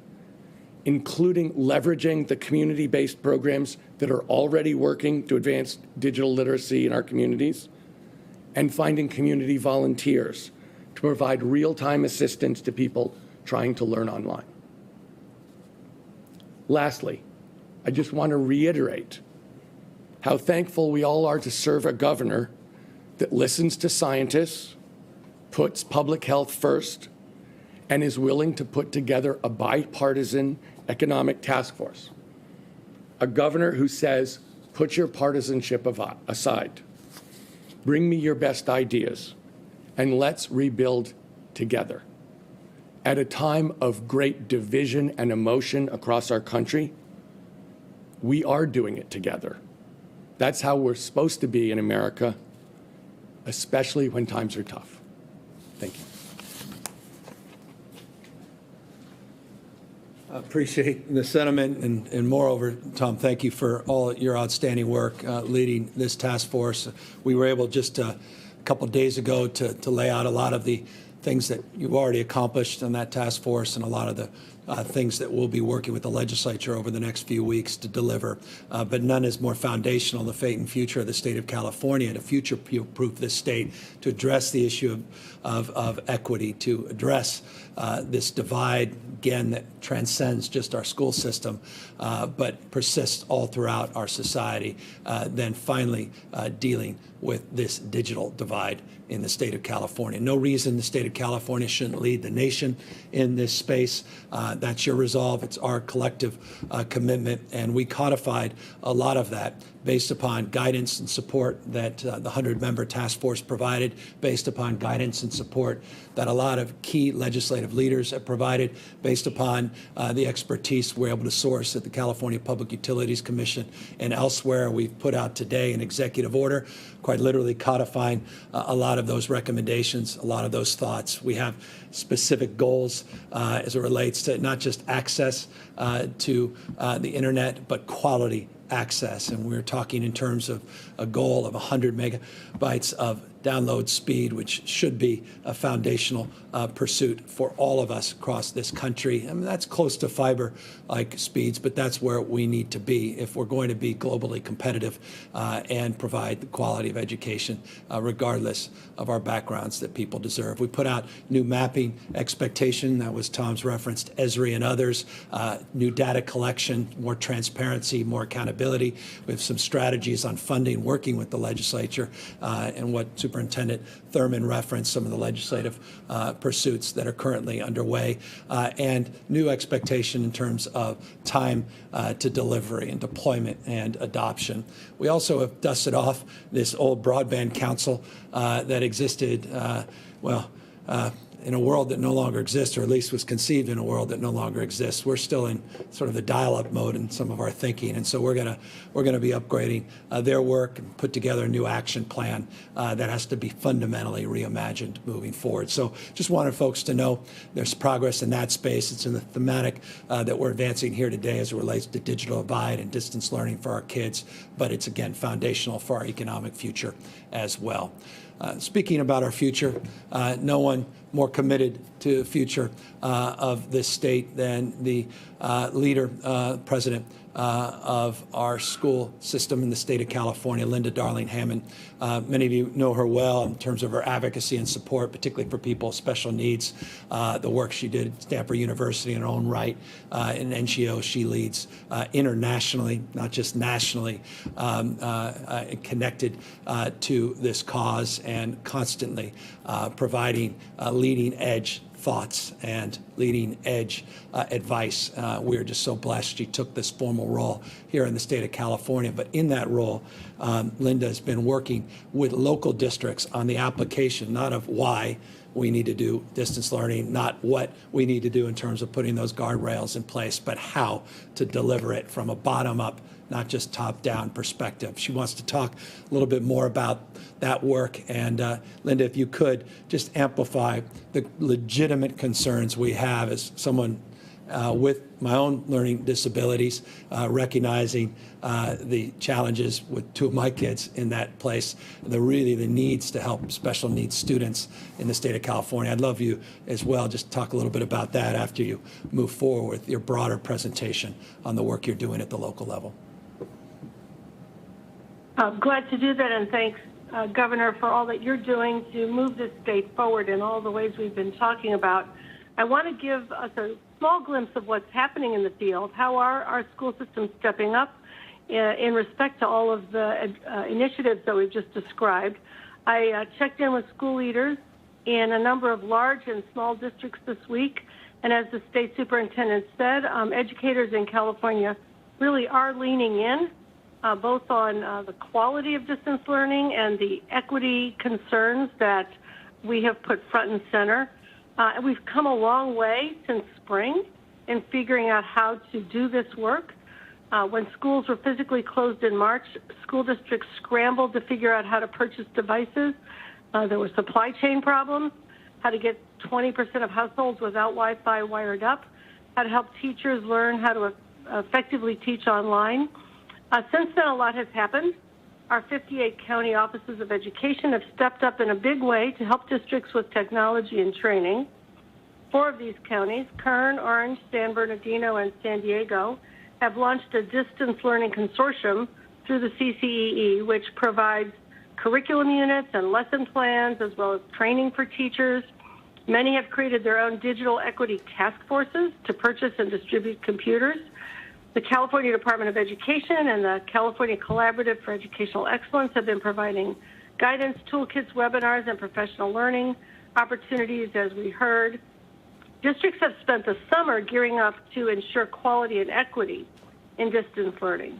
[SPEAKER 4] including leveraging the community-based programs that are already working to advance digital literacy in our communities, and finding community volunteers to provide real-time assistance to people trying to learn online. Lastly, I just want to reiterate how thankful we all are to serve a governor that listens to scientists, puts public health first, and is willing to put together a bipartisan economic task force. A governor who says, put your partisanship aside, bring me your best ideas, and let's rebuild together. At a time of great division and emotion across our country, we are doing it together. That's how we're supposed to be in America, especially when times are tough. Thank you.
[SPEAKER 2] I appreciate the sentiment, and moreover, Tom, thank you for all your outstanding work leading this task force. We were able just a couple of days ago to lay out a lot of the things that you've already accomplished on that task force and a lot of the things that we'll be working with the legislature over the next few weeks to deliver. But none is more foundational, the fate and future of the state of California, to future-proof this state, to address the issue of equity, to address this divide, again, that transcends just our school system, but persists all throughout our society, then finally dealing with this digital divide in the state of California. No reason the state of California shouldn't lead the nation in this space. That's your resolve. It's our collective commitment, and we codified a lot of that based upon guidance and support that the 100-member task force provided, based upon guidance and support that a lot of key legislative leaders have provided, based upon the expertise we're able to source at the California Public Utilities Commission and elsewhere. We've put out today an executive order, quite literally codifying a lot of those recommendations, a lot of those thoughts. We have specific goals as it relates to not just access to the internet, but quality access. And we're talking in terms of a goal of 100 megabytes of download speed, which should be a foundational pursuit for all of us across this country. I mean, that's close to fiber-like speeds, but that's where we need to be if we're going to be globally competitive and provide the quality of education, regardless of our backgrounds, that people deserve. We put out new mapping expectation. That was Tom's reference to Esri and others. New data collection, more transparency, more accountability. We have some strategies on funding, working with the legislature, and what Superintendent Thurman referenced, some of the legislative pursuits that are currently underway, and new expectation in terms of time to delivery and deployment and adoption. We also have dusted off this old broadband council that existed, in a world that no longer exists, or at least was conceived in a world that no longer exists. We're still in sort of the dial-up mode in some of our thinking, and so we're gonna be upgrading their work and put together a new action plan that has to be fundamentally reimagined moving forward. So just wanted folks to know there's progress in that space. It's in the thematic that we're advancing here today as it relates to digital divide and distance learning for our kids, but it's, again, foundational for our economic future as well. Speaking about our future, no one more committed to the future of this state than the leader, president of our school system in the state of California, Linda Darling Hammond. Many of you know her well in terms of her advocacy and support, particularly for people with special needs. The work she did at Stanford University in her own right, an NGO she leads internationally, not just nationally, connected to this cause and constantly providing leading edge thoughts and leading edge advice. We are just so blessed she took this formal role here in the state of California. But in that role, Linda has been working with local districts on the application, not of why we need to do distance learning, not what we need to do in terms of putting those guardrails in place, but how to deliver it from a bottom-up, not just top-down perspective. She wants to talk a little bit more about that work. And Linda, if you could just amplify the legitimate concerns we have as someone with my own learning disabilities, recognizing the challenges with two of my kids in that place, the needs to help special needs students in the state of California. I'd love you as well just talk a little bit about that after you move forward with your broader presentation on the work you're doing at the local level.
[SPEAKER 5] Glad to do that, and thanks Governor, for all that you're doing to move this state forward in all the ways we've been talking about. I want to give us a small glimpse of what's happening in the field. How are our school systems stepping up in respect to all of the initiatives that we've just described? I checked in with school leaders in a number of large and small districts this week, and as the state superintendent said, educators in California really are leaning in, both on the quality of distance learning and the equity concerns that we have put front and center. We've come a long way since spring in figuring out how to do this work. When schools were physically closed in March, school districts scrambled to figure out how to purchase devices. There were supply chain problems, how to get 20% of households without Wi-Fi wired up, how to help teachers learn how to effectively teach online. Since then, a lot has happened. Our 58 county offices of education have stepped up in a big way to help districts with technology and training. 4 of these counties, Kern, Orange, San Bernardino, and San Diego, have launched a distance learning consortium through the CCEE, which provides curriculum units and lesson plans, as well as training for teachers. Many have created their own digital equity task forces to purchase and distribute computers. The California Department of Education and the California Collaborative for Educational Excellence have been providing guidance, toolkits, webinars, and professional learning opportunities, as we heard. Districts have spent the summer gearing up to ensure quality and equity in distance learning.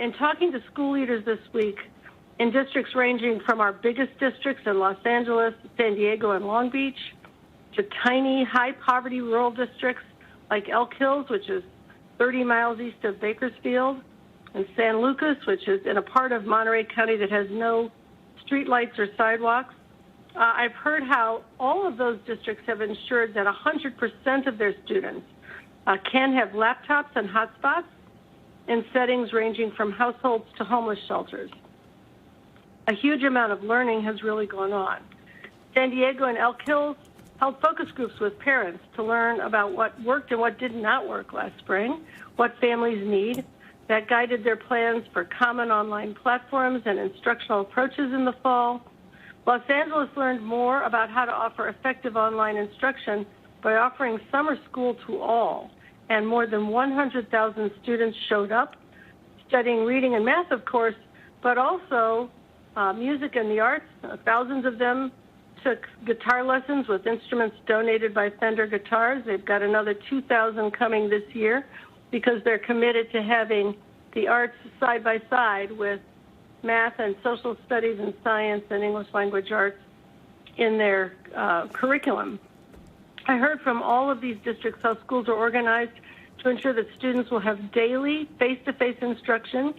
[SPEAKER 5] In talking to school leaders this week, in districts ranging from our biggest districts in Los Angeles, San Diego, and Long Beach, to tiny, high-poverty rural districts like Elk Hills, which is 30 miles east of Bakersfield, and San Lucas, which is in a part of Monterey County that has no streetlights or sidewalks. I've heard how all of those districts have ensured that 100% of their students can have laptops and hotspots in settings ranging from households to homeless shelters. A huge amount of learning has really gone on. San Diego and Elk Hills held focus groups with parents to learn about what worked and what did not work last spring, what families need. That guided their plans for common online platforms and instructional approaches in the fall. Los Angeles learned more about how to offer effective online instruction by offering summer school to all, and more than 100,000 students showed up, studying reading and math, of course, but also music and the arts. Thousands of them took guitar lessons with instruments donated by Fender Guitars. They've got another 2,000 coming this year because they're committed to having the arts side by side with math and social studies and science and English language arts in their curriculum. I heard from all of these districts how schools are organized to ensure that students will have daily face-to-face instruction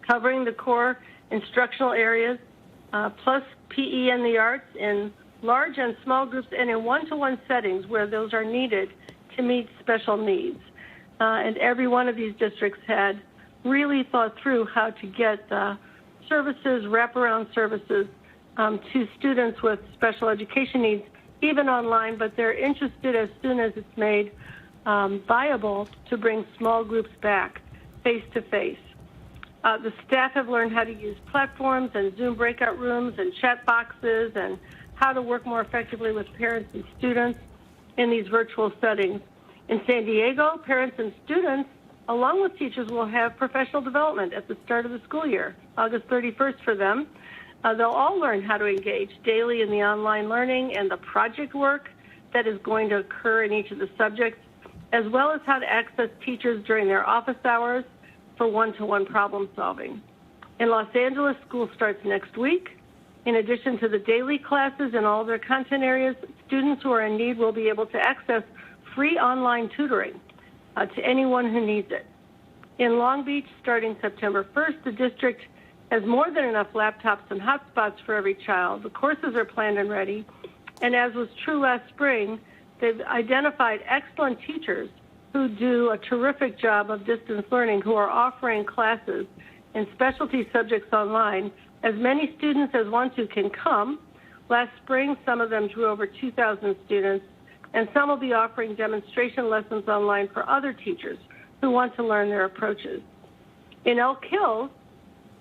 [SPEAKER 5] covering the core instructional areas, plus PE and the arts in large and small groups and in one-to-one settings where those are needed to meet special needs. And every one of these districts had really thought through how to get services, wraparound services to students with special education needs, even online, but they're interested as soon as it's made viable to bring small groups back face-to-face. The staff have learned how to use platforms and Zoom breakout rooms and chat boxes and how to work more effectively with parents and students in these virtual settings. In San Diego, parents and students, along with teachers, will have professional development at the start of the school year, August 31st for them. They'll all learn how to engage daily in the online learning and the project work that is going to occur in each of the subjects, as well as how to access teachers during their office hours for one-to-one problem solving. In Los Angeles, school starts next week. In addition to the daily classes and all their content areas, students who are in need will be able to access free online tutoring to anyone who needs it. In Long Beach, starting September 1st, the district has more than enough laptops and hotspots for every child. The courses are planned and ready. And as was true last spring, they've identified excellent teachers who do a terrific job of distance learning, who are offering classes in specialty subjects online. As many students as want to can come. Last spring, some of them drew over 2,000 students, and some will be offering demonstration lessons online for other teachers who want to learn their approaches. In Elk Hills,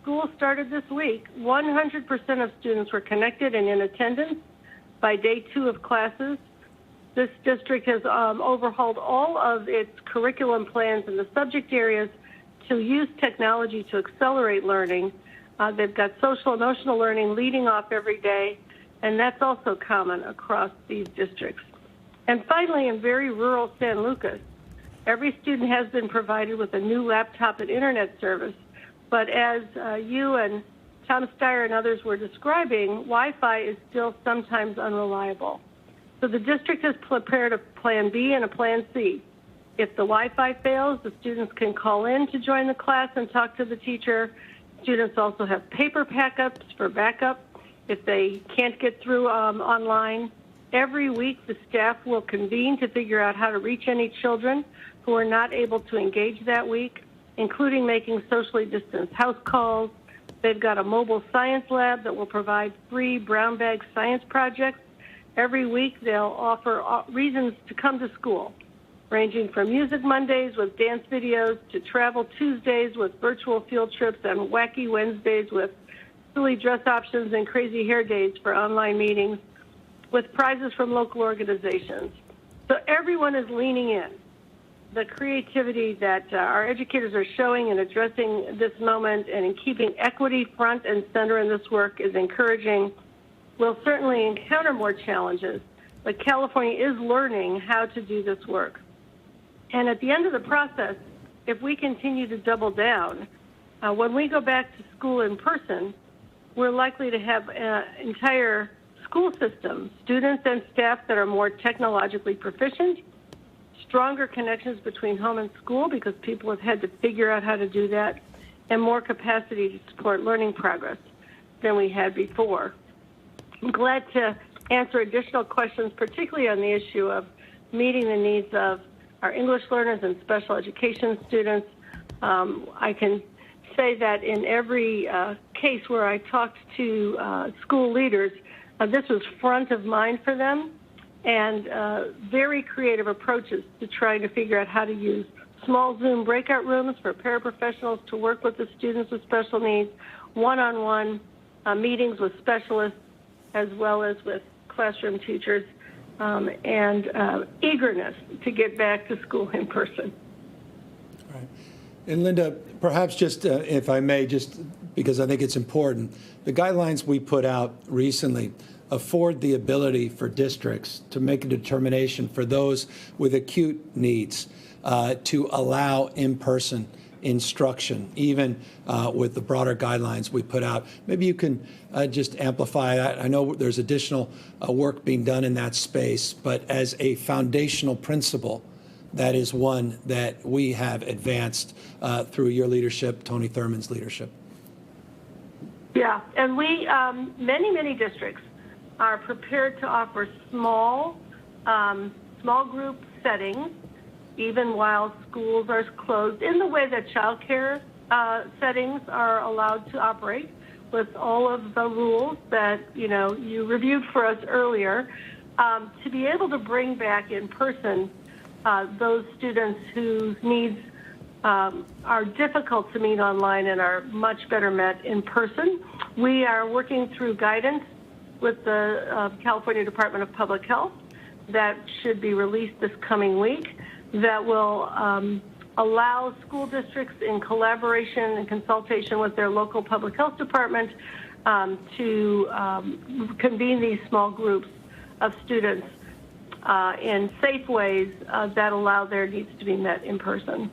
[SPEAKER 5] school started this week, 100% of students were connected and in attendance by day 2 of classes. This district has overhauled all of its curriculum plans in the subject areas to use technology to accelerate learning. They've got social emotional learning leading off every day, and that's also common across these districts. And finally, in very rural San Lucas, every student has been provided with a new laptop and internet service. But as you and Tom Steyer and others were describing, Wi-Fi is still sometimes unreliable. So the district has prepared a Plan B and a Plan C. If the Wi-Fi fails, the students can call in to join the class and talk to the teacher. Students also have paper backups for backup if they can't get through online. Every week, the staff will convene to figure out how to reach any children who are not able to engage that week, including making socially distanced house calls. They've got a mobile science lab that will provide free brown bag science projects. Every week, they'll offer reasons to come to school, ranging from Music Mondays with dance videos to Travel Tuesdays with virtual field trips and Wacky Wednesdays with silly dress options and crazy hair days for online meetings with prizes from local organizations. So everyone is leaning in. The creativity that our educators are showing in addressing this moment and in keeping equity front and center in this work is encouraging. We'll certainly encounter more challenges, but California is learning how to do this work. And at the end of the process, if we continue to double down, when we go back to school in person, we're likely to have an entire school system, students and staff that are more technologically proficient, stronger connections between home and school because people have had to figure out how to do that, and more capacity to support learning progress than we had before. I'm glad to answer additional questions, particularly on the issue of meeting the needs of our English learners and special education students. I can say that in every case where I talked to school leaders, this was front of mind for them, and very creative approaches to trying to figure out how to use small Zoom breakout rooms for paraprofessionals to work with the students with special needs, one-on-one meetings with specialists, as well as with classroom teachers, and eagerness to get back to school in person.
[SPEAKER 2] All right. And Linda, perhaps just, if I may, just because I think it's important, the guidelines we put out recently afford the ability for districts to make a determination for those with acute needs to allow in-person instruction, even with the broader guidelines we put out. Maybe you can just amplify that. I know there's additional work being done in that space, but as a foundational principle, that is one that we have advanced through your leadership, Tony Thurmond's leadership.
[SPEAKER 5] Yeah, and we, many districts are prepared to offer small group settings, even while schools are closed, in the way that child care settings are allowed to operate, with all of the rules that you reviewed for us earlier, to be able to bring back in person those students whose needs are difficult to meet online and are much better met in person. We are working through guidance with the California Department of Public Health that should be released this coming week that will allow school districts in collaboration and consultation with their local public health department to convene these small groups of students in safe ways that allow their needs to be met in person.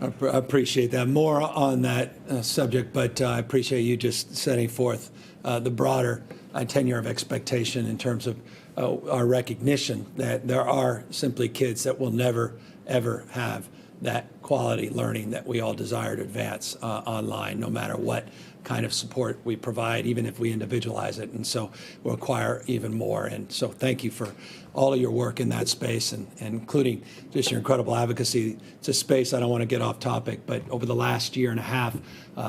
[SPEAKER 2] I appreciate that. More on that subject, but I appreciate you just setting forth the broader tenure of expectation in terms of our recognition that there are simply kids that will never, ever have that quality learning that we all desire to advance online, no matter what kind of support we provide, even if we individualize it. And so we'll require even more. And so thank you for all of your work in that space, and including just your incredible advocacy. It's a space, I don't want to get off topic, but over the last year and a half,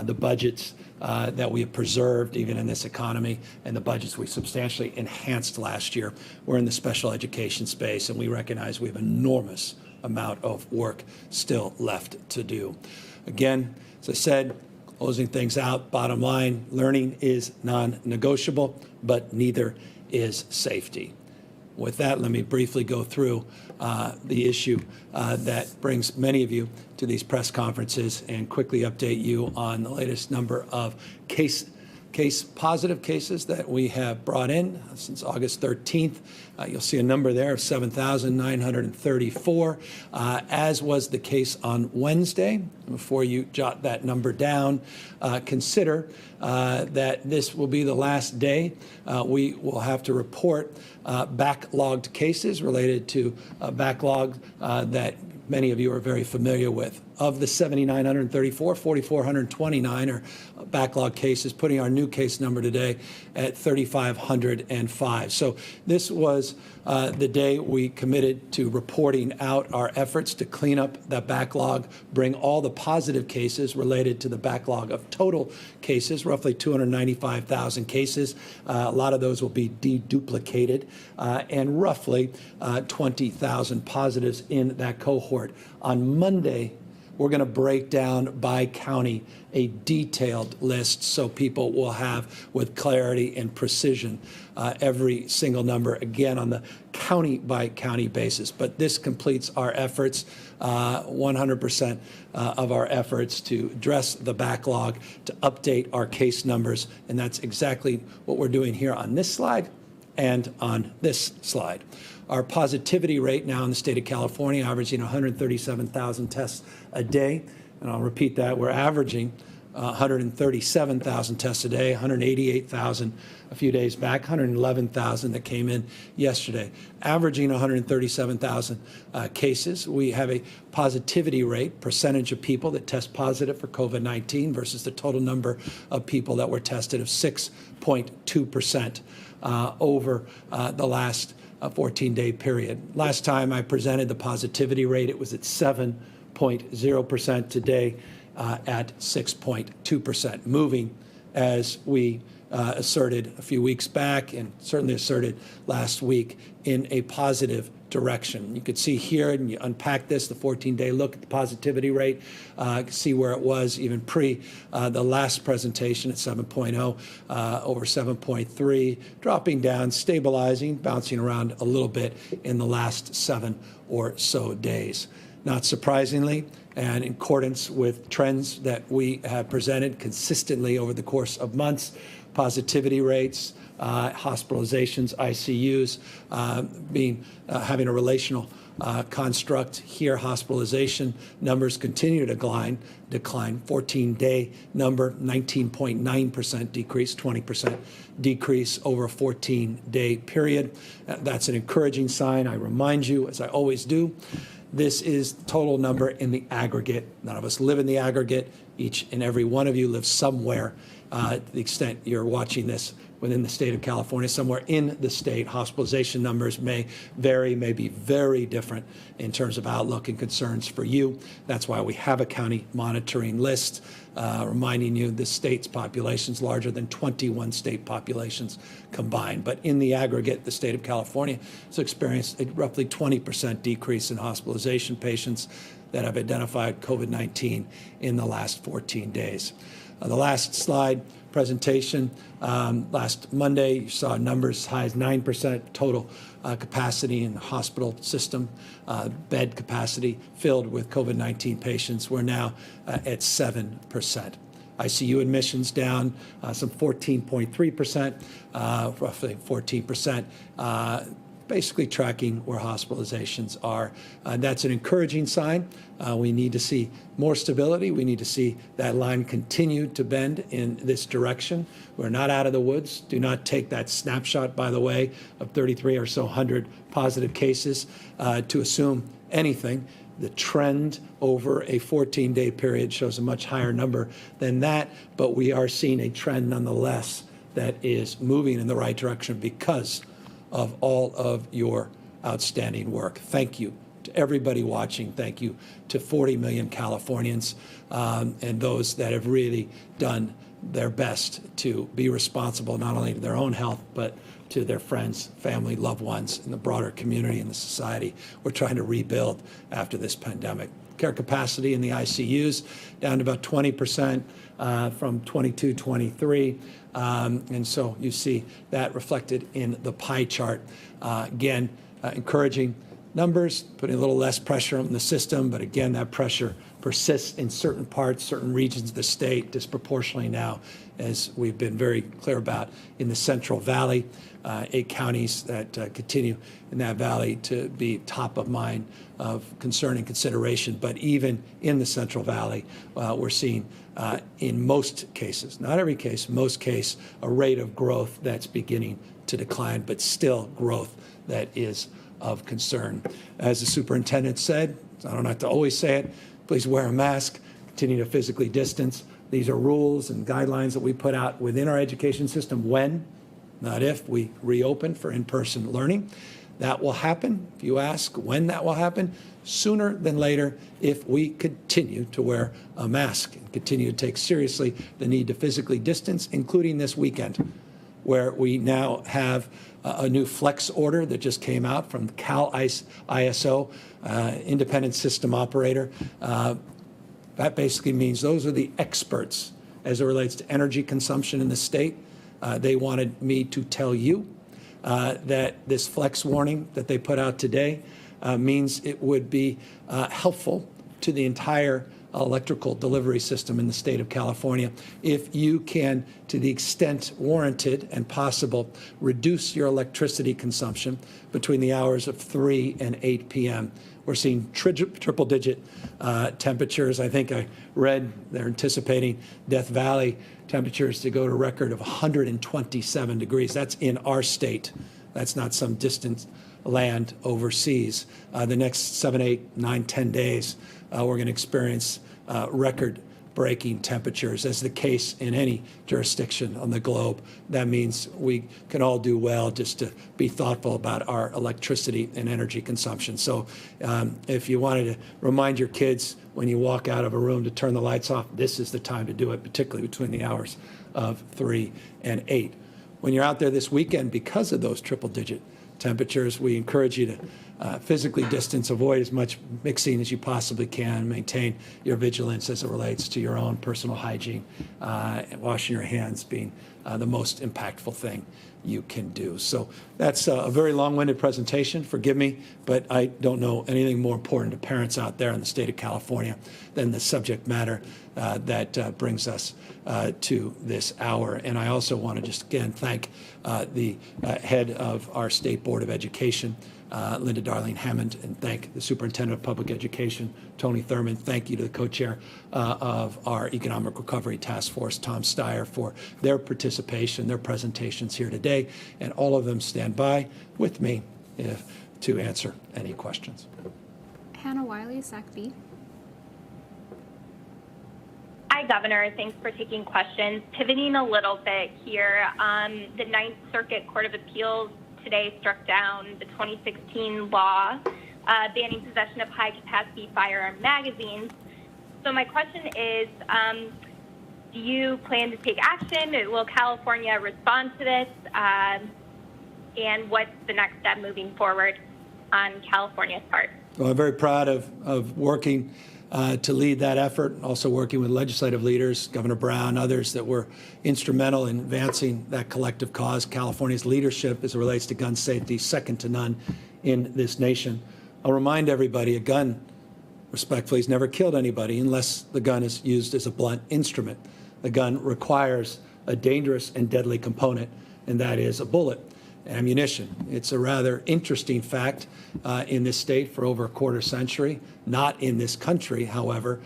[SPEAKER 2] the budgets that we have preserved, even in this economy, and the budgets we substantially enhanced last year, were in the special education space, and we recognize we have enormous amount of work still left to do. Again, as I said, closing things out. Bottom line, learning is non-negotiable, but neither is safety. With that, let me briefly go through the issue that brings many of you to these press conferences and quickly update you on the latest number of positive cases that we have brought in since August 13th. You'll see a number there of 7,934, as was the case on Wednesday. Before you jot that number down, consider that this will be the last day we will have to report backlogged cases related to a backlog that many of you are very familiar with. Of the 7,934, 4,429 are backlog cases, putting our new case number today at 3,505. So this was the day we committed to reporting out our efforts to clean up that backlog, bring all the positive cases related to the backlog of total cases, roughly 295,000 cases. A lot of those will be deduplicated, and roughly 20,000 positives in that cohort. On Monday, we're going to break down by county a detailed list so people will have, with clarity and precision, every single number, again, on the county-by-county basis. But this completes our efforts, 100% of our efforts to address the backlog, to update our case numbers, and that's exactly what we're doing here on this slide and on this slide. Our positivity rate now in the state of California averaging 137,000 tests a day. And I'll repeat that. We're averaging 137,000 tests a day, 188,000 a few days back, 111,000 that came in yesterday. Averaging 137,000 cases. We have a positivity rate, percentage of people that test positive for COVID-19 versus the total number of people that were tested of 6.2% over the last 14-day period. Last time I presented the positivity rate, it was at 7.0%. Today at 6.2%, moving as we asserted a few weeks back and certainly asserted last week in a positive direction. You could see here, and you unpack this, the 14-day look at the positivity rate, see where it was even pre the last presentation at 7.0, over 7.3, dropping down, stabilizing, bouncing around a little bit in the last 7 or so days. Not surprisingly, and in accordance with trends that we have presented consistently over the course of months, positivity rates, hospitalizations, ICUs, having a relational construct here. Hospitalization numbers continue to decline. 14-day number, 19.9% decrease, 20% decrease over a 14-day period. That's an encouraging sign. I remind you, as I always do, this is the total number in the aggregate. None of us live in the aggregate. Each and every one of you lives somewhere, to the extent you're watching this within the state of California, somewhere in the state. Hospitalization numbers may vary, may be very different in terms of outlook and concerns for you. That's why we have a county monitoring list, reminding you the state's population is larger than 21 state populations combined. But in the aggregate, the state of California has experienced a roughly 20% decrease in hospitalization patients that have identified COVID-19 in the last 14 days. The last slide presentation, last Monday, you saw numbers as high as 9% total capacity in the hospital system, bed capacity filled with COVID-19 patients. We're now at 7%. ICU admissions down some 14.3%, roughly 14%. Basically tracking where hospitalizations are. That's an encouraging sign. We need to see more stability. We need to see that line continue to bend in this direction. We're not out of the woods. Do not take that snapshot, by the way, of 33 or so hundred positive cases to assume anything. The trend over a 14-day period shows a much higher number than that, but we are seeing a trend nonetheless that is moving in the right direction because of all of your outstanding work. Thank you to everybody watching. Thank you to 40 million Californians and those that have really done their best to be responsible not only to their own health, but to their friends, family, loved ones, and the broader community and the society we're trying to rebuild after this pandemic. care capacity in the ICUs, down to about 20% from 22, 23. And so you see that reflected in the pie chart. Again, encouraging numbers, putting a little less pressure on the system, but again, that pressure persists in certain parts, certain regions of the state, disproportionately now, as we've been very clear about in the Central Valley, 8 counties that continue in that valley to be top of mind of concern and consideration. But even in the Central Valley, we're seeing in most cases, not every case, most case, a rate of growth that's beginning to decline, but still growth that is of concern. As the superintendent said, I don't have to always say it, please wear a mask, continue to physically distance. These are rules and guidelines that we put out within our education system when, not if, we reopen for in-person learning. That will happen, if you ask when that will happen, sooner than later if we continue to wear a mask and continue to take seriously the need to physically distance, including this weekend, where we now have a new flex order that just came out from Cal ISO, independent system operator. That basically means those are the experts as it relates to energy consumption in the state. They wanted me to tell you that this flex warning that they put out today means it would be helpful to the entire electrical delivery system in the state of California if you can, to the extent warranted and possible, reduce your electricity consumption between the hours of 3 and 8 p.m. We're seeing triple-digit temperatures. I think I read they're anticipating Death Valley temperatures to go to a record of 127 degrees. That's in our state. That's not some distant land overseas. The next 7, 8, 9, 10 days, we're going to experience record-breaking temperatures, as the case in any jurisdiction on the globe. That means we can all do well just to be thoughtful about our electricity and energy consumption. So if you wanted to remind your kids when you walk out of a room to turn the lights off, this is the time to do it, particularly between the hours of 3 and 8. When you're out there this weekend, because of those triple-digit temperatures, we encourage you to physically distance, avoid as much mixing as you possibly can, maintain your vigilance as it relates to your own personal hygiene, and washing your hands being the most impactful thing you can do. So that's a very long-winded presentation. Forgive me, but I don't know anything more important to parents out there in the state of California than the subject matter that brings us to this hour. And I also want to just again thank the head of our State Board of Education, Linda Darling Hammond, and thank the Superintendent of Public Education, Tony Thurmond. Thank you to the co-chair of our Economic Recovery Task Force, Tom Steyer, for their participation, their presentations here today, and all of them stand by with me to answer any questions.
[SPEAKER 6] Hannah Wiley, SAC B.
[SPEAKER 7] Hi, Governor. Thanks for taking questions. Pivoting a little bit here, the Ninth Circuit Court of Appeals today struck down the 2016 law banning possession of high-capacity firearm magazines. So my question is, do you plan to take action? Will California respond to this? And what's the next step moving forward on California's part?
[SPEAKER 2] Well, I'm very proud of working to lead that effort, also working with legislative leaders, Governor Brown, others that were instrumental in advancing that collective cause. California's leadership as it relates to gun safety, second to none in this nation. I'll remind everybody, a gun, respectfully, has never killed anybody unless the gun is used as a blunt instrument. The gun requires a dangerous and deadly component, and that is a bullet. Ammunition. It's a rather interesting fact in this state for over a quarter century. Not in this country, however.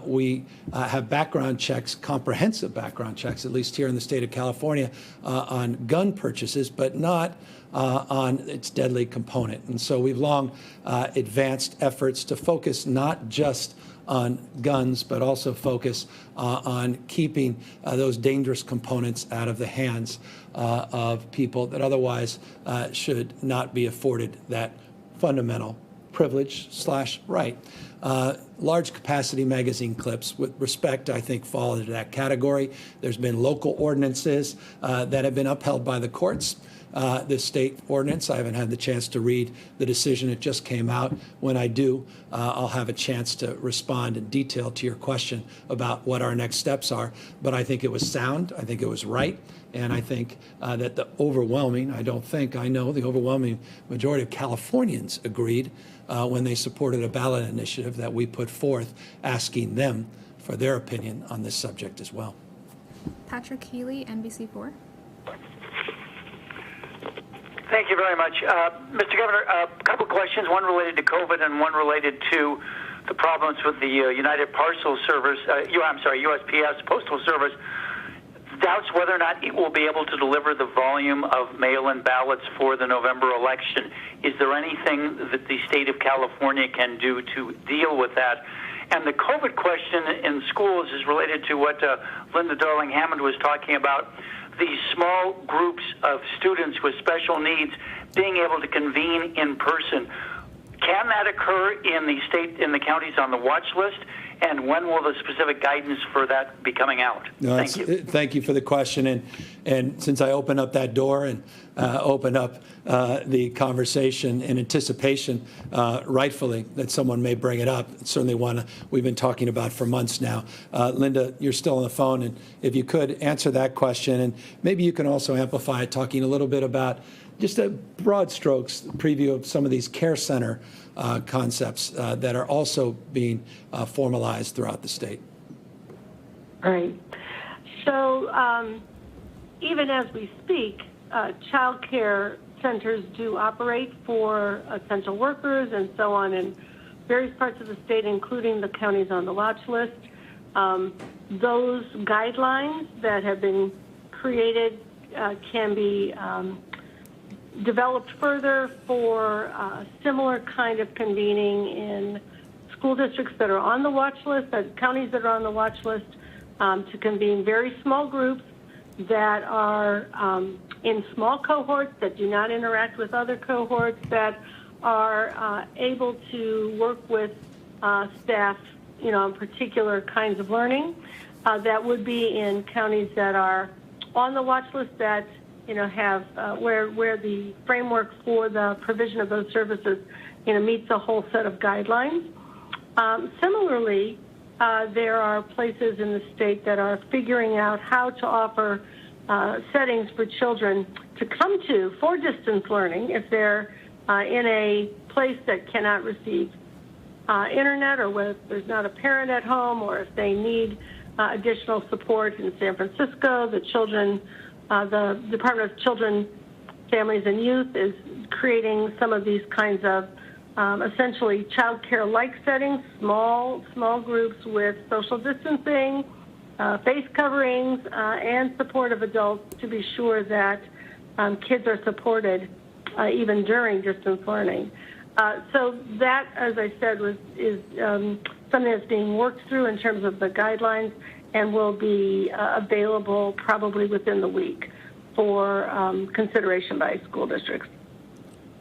[SPEAKER 2] We have background checks, comprehensive background checks, at least here in the state of California, on gun purchases, but not on its deadly component. And so we've long advanced efforts to focus not just on guns, but also focus on keeping those dangerous components out of the hands of people that otherwise should not be afforded that fundamental privilege/right. large capacity magazine clips, with respect, I think fall into that category. There's been local ordinances that have been upheld by the courts. The state ordinance, I haven't had the chance to read the decision. It just came out. When I do, I'll have a chance to respond in detail to your question about what our next steps are. But I think it was sound. I think it was right. And I think that the overwhelming, I know the overwhelming majority of Californians agreed when they supported a ballot initiative that we put forth asking them for their opinion on this subject as well.
[SPEAKER 6] Patrick Healy, NBC4.
[SPEAKER 8] Thank you very much. Mr. Governor, a couple of questions, one related to COVID and one related to the problems with the United Parcel Service, USPS Postal Service. Doubts whether or not it will be able to deliver the volume of mail-in ballots for the November election. Is there anything that the state of California can do to deal with that? And the COVID question in schools is related to what Linda Darling-Hammond was talking about. These small groups of students with special needs being able to convene in person. Can that occur in the counties on the watch list? And when will the specific guidance for that be coming out? Thank you.
[SPEAKER 2] Thank you for the question. And since I opened up that door and opened up the conversation in anticipation, rightfully, that someone may bring it up, it's certainly one we've been talking about for months now. Linda, you're still on the phone, and if you could answer that question, and maybe you can also amplify it, talking a little bit about just a broad strokes preview of some of these care center concepts that are also being formalized throughout the state.
[SPEAKER 5] Right. So even as we speak, child care centers do operate for essential workers and so on in various parts of the state, including the counties on the watch list. Those guidelines that have been created can be developed further for similar kind of convening in school districts that are on the watch list, counties that are on the watch list, to convene very small groups that are in small cohorts that do not interact with other cohorts, that are able to work with staff, on particular kinds of learning. That would be in counties that are on the watch list that have where the framework for the provision of those services, meets a whole set of guidelines. Similarly, there are places in the state that are figuring out how to offer settings for children to come to for distance learning if they're in a place that cannot receive internet, or where there's not a parent at home, or if they need additional support. In San Francisco, the Department of Children, Families, and Youth is creating some of these kinds of essentially child care-like settings, small groups with social distancing, face coverings, and support of adults to be sure that kids are supported even during distance learning. So that, as I said, is something that's being worked through in terms of the guidelines, and will be available probably within the week for consideration by school districts.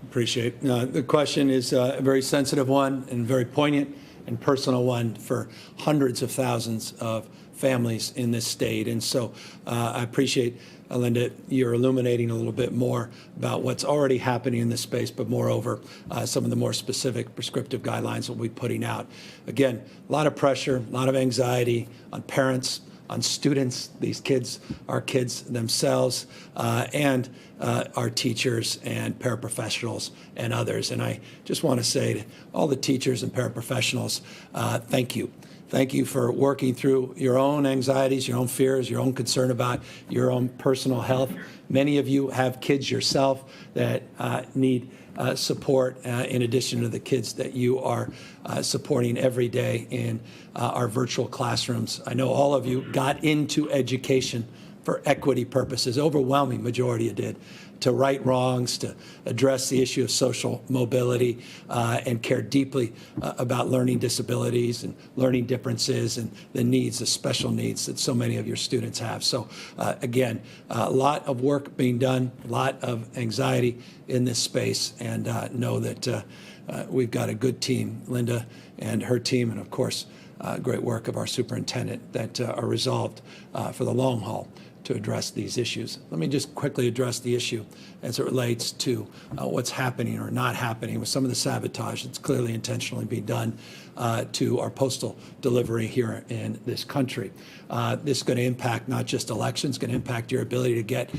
[SPEAKER 2] Appreciate the question is a very sensitive one and very poignant and personal one for hundreds of thousands of families in this state. And so I appreciate, Linda, you're illuminating a little bit more about what's already happening in this space, but moreover, some of the more specific prescriptive guidelines that we'll be putting out. Again, a lot of pressure, a lot of anxiety on parents, on students. These kids are kids themselves, and our teachers and paraprofessionals and others. And I just want to say to all the teachers and paraprofessionals, thank you. Thank you for working through your own anxieties, your own fears, your own concern about your own personal health. Many of you have kids yourself that need support in addition to the kids that you are supporting every day in our virtual classrooms. I know all of you got into education for equity purposes. Overwhelming majority you did. to right wrongs, to address the issue of social mobility, and care deeply about learning disabilities and learning differences and the needs, the special needs that so many of your students have. So again, a lot of work being done, a lot of anxiety in this space, and know that we've got a good team, Linda and her team, and of course, great work of our superintendent that are resolved for the long haul to address these issues. Let me just quickly address the issue as it relates to what's happening or not happening with some of the sabotage that's clearly intentionally being done to our postal delivery here in this country. This is going to impact not just elections, going to impact your ability to get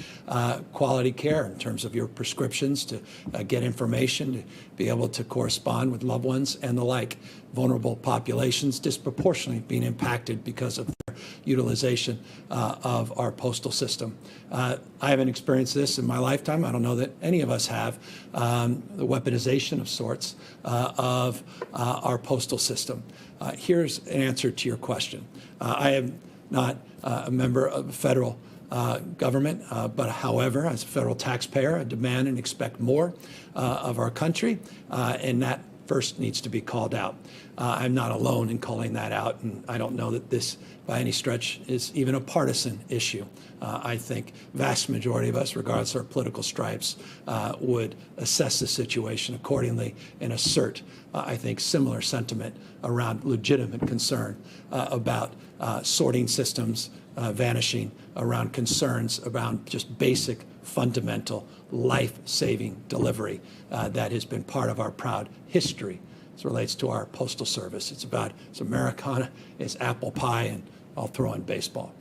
[SPEAKER 2] quality care in terms of your prescriptions, to get information, to be able to correspond with loved ones and the like. Vulnerable populations disproportionately being impacted because of their utilization of our postal system. I haven't experienced this in my lifetime. I don't know that any of us have, the weaponization of sorts of our postal system. Here's an answer to your question. I am not a member of the federal government, but however, as a federal taxpayer, I demand and expect more of our country, and that first needs to be called out. I'm not alone in calling that out, and I don't know that this, by any stretch, is even a partisan issue. I think vast majority of us, regardless of our political stripes, would assess the situation accordingly and assert, I think, similar sentiment around legitimate concern about sorting systems vanishing, around concerns around just basic, fundamental, life-saving delivery that has been part of our proud history as it relates to our postal service. It's Americana, it's apple pie, and I'll throw in baseball.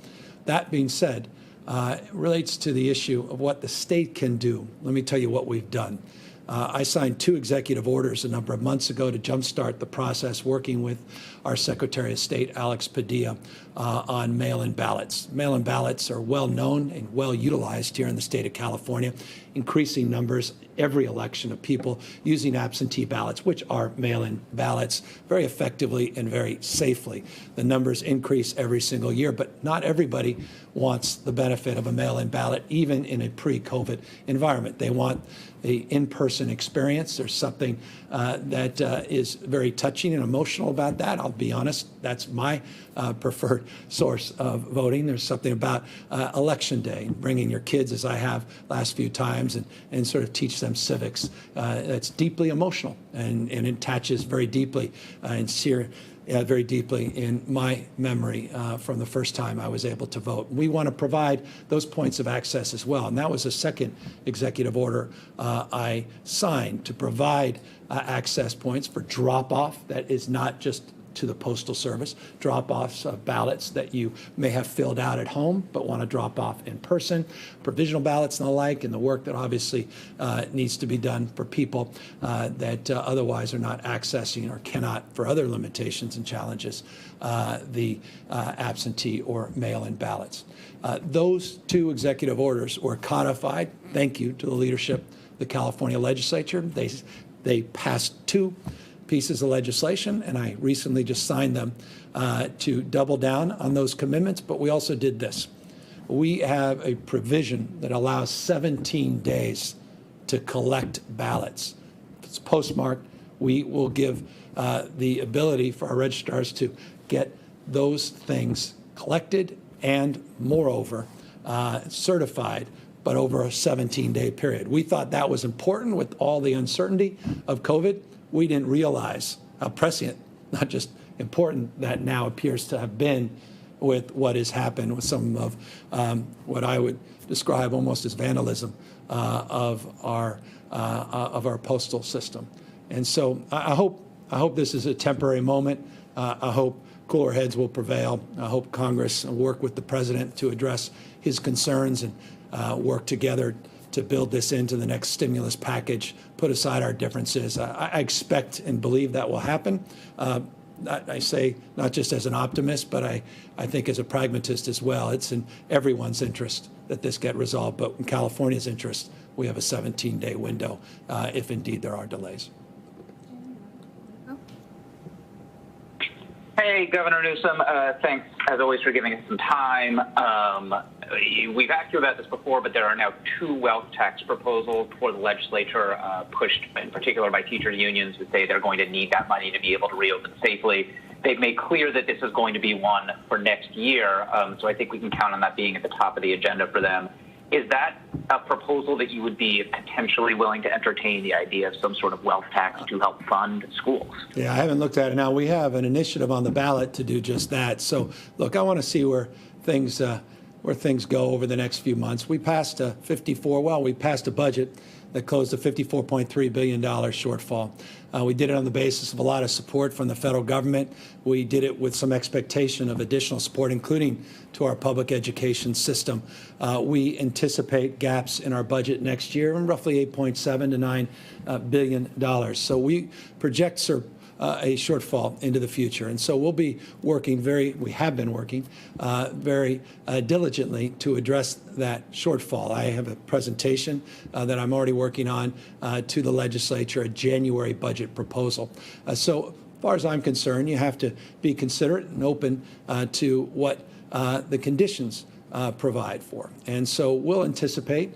[SPEAKER 2] That being said, it relates to the issue of what the state can do. Let me tell you what we've done. I signed 2 executive orders a number of months ago to jumpstart the process, working with our Secretary of State, Alex Padilla, on mail-in ballots. Mail-in ballots are well known and well utilized here in the state of California. Increasing numbers every election of people using absentee ballots, which are mail-in ballots, very effectively and very safely. The numbers increase every single year, but not everybody wants the benefit of a mail-in ballot, even in a pre-COVID environment. They want the in-person experience. There's something that is very touching and emotional about that. I'll be honest, that's my preferred source of voting. There's something about Election Day, bringing your kids, as I have last few times, and sort of teach them civics. That's deeply emotional and it attaches very deeply very deeply in my memory from the first time I was able to vote. We want to provide those points of access as well. And that was the second executive order I signed, to provide access points for drop-off that is not just to the Postal Service, drop-offs of ballots that you may have filled out at home but want to drop off in person, provisional ballots and the like, and the work that obviously needs to be done for people that otherwise are not accessing or cannot, for other limitations and challenges, the absentee or mail-in ballots. Those 2 executive orders were codified. Thank you to the leadership of the California Legislature. They passed 2 pieces of legislation, and I recently just signed them to double down on those commitments. But we also did this. We have a provision that allows 17 days to collect ballots. If it's postmarked, we will give the ability for our registrars to get those things collected and, moreover, certified, but over a 17-day period. We thought that was important with all the uncertainty of COVID. We didn't realize how prescient, not just important, that now appears to have been with what has happened with some of what I would describe almost as vandalism of our postal system. And so I hope this is a temporary moment. I hope cooler heads will prevail. I hope Congress will work with the president to address his concerns and work together to build this into the next stimulus package, put aside our differences. I expect and believe that will happen. I say not just as an optimist, but I think as a pragmatist as well. It's in everyone's interest that this get resolved, but in California's interest, we have a 17-day window if indeed there are delays.
[SPEAKER 9] Hey, Governor Newsom, thanks, as always, for giving us some time. We've asked you about this before, but there are now 2 wealth tax proposals for the legislature, pushed in particular by teacher unions who say they're going to need that money to be able to reopen safely. They've made clear that this is going to be one for next year, so I think we can count on that being at the top of the agenda for them. Is that a proposal that you would be potentially willing to entertain, the idea of some sort of wealth tax to help fund schools?
[SPEAKER 2] Yeah, I haven't looked at it. Now, we have an initiative on the ballot to do just that. So, look, I want to see where things go over the next few months. We passed a budget that closed a $54.3 billion shortfall. We did it on the basis of a lot of support from the federal government. We did it with some expectation of additional support, including to our public education system. We anticipate gaps in our budget next year in roughly $8.7 to $9 billion. So we project a shortfall into the future. And so we'll be working we have been working very diligently to address that shortfall. I have a presentation that I'm already working on to the legislature, a January budget proposal. So as far as I'm concerned, you have to be considerate and open to what the conditions provide for. And so we'll anticipate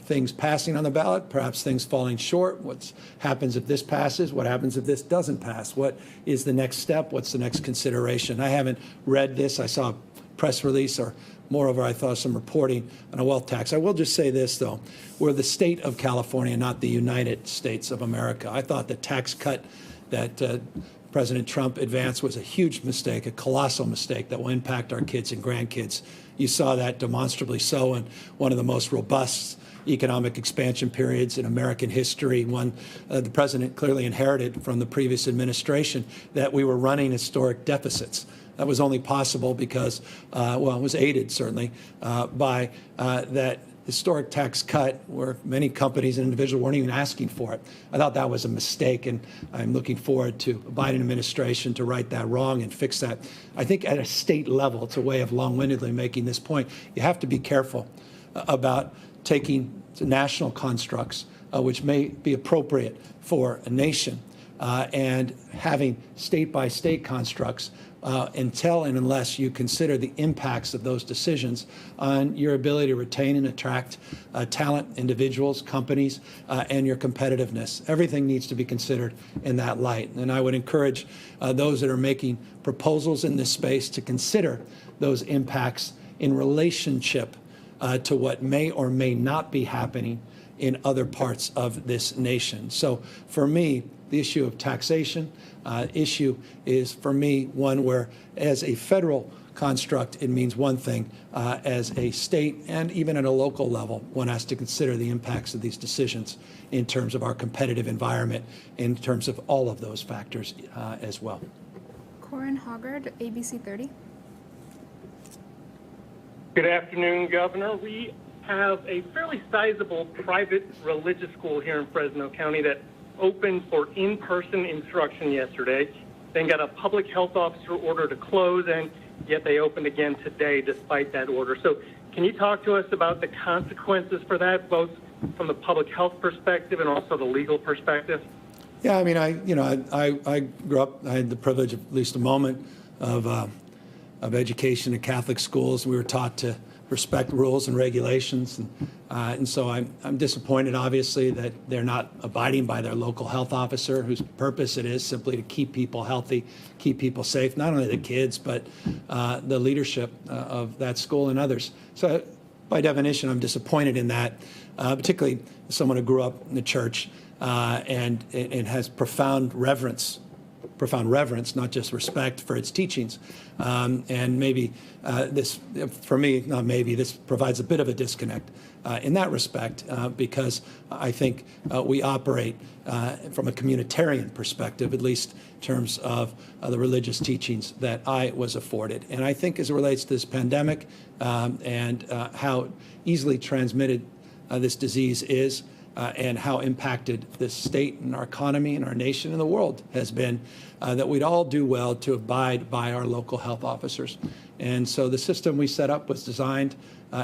[SPEAKER 2] things passing on the ballot, perhaps things falling short. What happens if this passes? What happens if this doesn't pass? What is the next step? What's the next consideration? I haven't read this. I saw a press release, or moreover, I thought some reporting on a wealth tax. I will just say this, though. We're the state of California, not the United States of America. I thought the tax cut that President Trump advanced was a huge mistake, a colossal mistake that will impact our kids and grandkids. You saw that demonstrably so in one of the most robust economic expansion periods in American history, one the president clearly inherited from the previous administration, that we were running historic deficits. That was only possible because, it was aided certainly by that historic tax cut where many companies and individuals weren't even asking for it. I thought that was a mistake, and I'm looking forward to a Biden administration to right that wrong and fix that. I think at a state level, it's a way of long-windedly making this point, you have to be careful about taking national constructs, which may be appropriate for a nation, and having state-by-state constructs until and unless you consider the impacts of those decisions on your ability to retain and attract talent, individuals, companies, and your competitiveness. Everything needs to be considered in that light. And I would encourage those that are making proposals in this space to consider those impacts in relationship to what may or may not be happening in other parts of this nation. So for me, the issue of taxation issue is, for me, one where, as a federal construct, it means one thing. As a state and even at a local level, one has to consider the impacts of these decisions in terms of our competitive environment, in terms of all of those factors as well.
[SPEAKER 6] Corin Hoggard, ABC 30.
[SPEAKER 10] Good afternoon, Governor. We have a fairly sizable private religious school here in Fresno County that opened for in-person instruction yesterday, then got a public health officer order to close, and yet they opened again today despite that order. So can you talk to us about the consequences for that, both from the public health perspective and also the legal perspective?
[SPEAKER 2] Yeah, I mean, I grew up, I had the privilege of at least a moment of education in Catholic schools. We were taught to respect rules and regulations, and so I'm disappointed, obviously, that they're not abiding by their local health officer, whose purpose it is simply to keep people healthy, keep people safe, not only the kids, but the leadership of that school and others. So by definition, I'm disappointed in that, particularly as someone who grew up in the church and has profound reverence, not just respect for its teachings. And maybe this, for me, not maybe, this provides a bit of a disconnect in that respect, because I think we operate from a communitarian perspective, at least in terms of the religious teachings that I was afforded. And I think as it relates to this pandemic and how easily transmitted this disease is, and how impacted this state and our economy and our nation and the world has been, that we'd all do well to abide by our local health officers. And so the system we set up was designed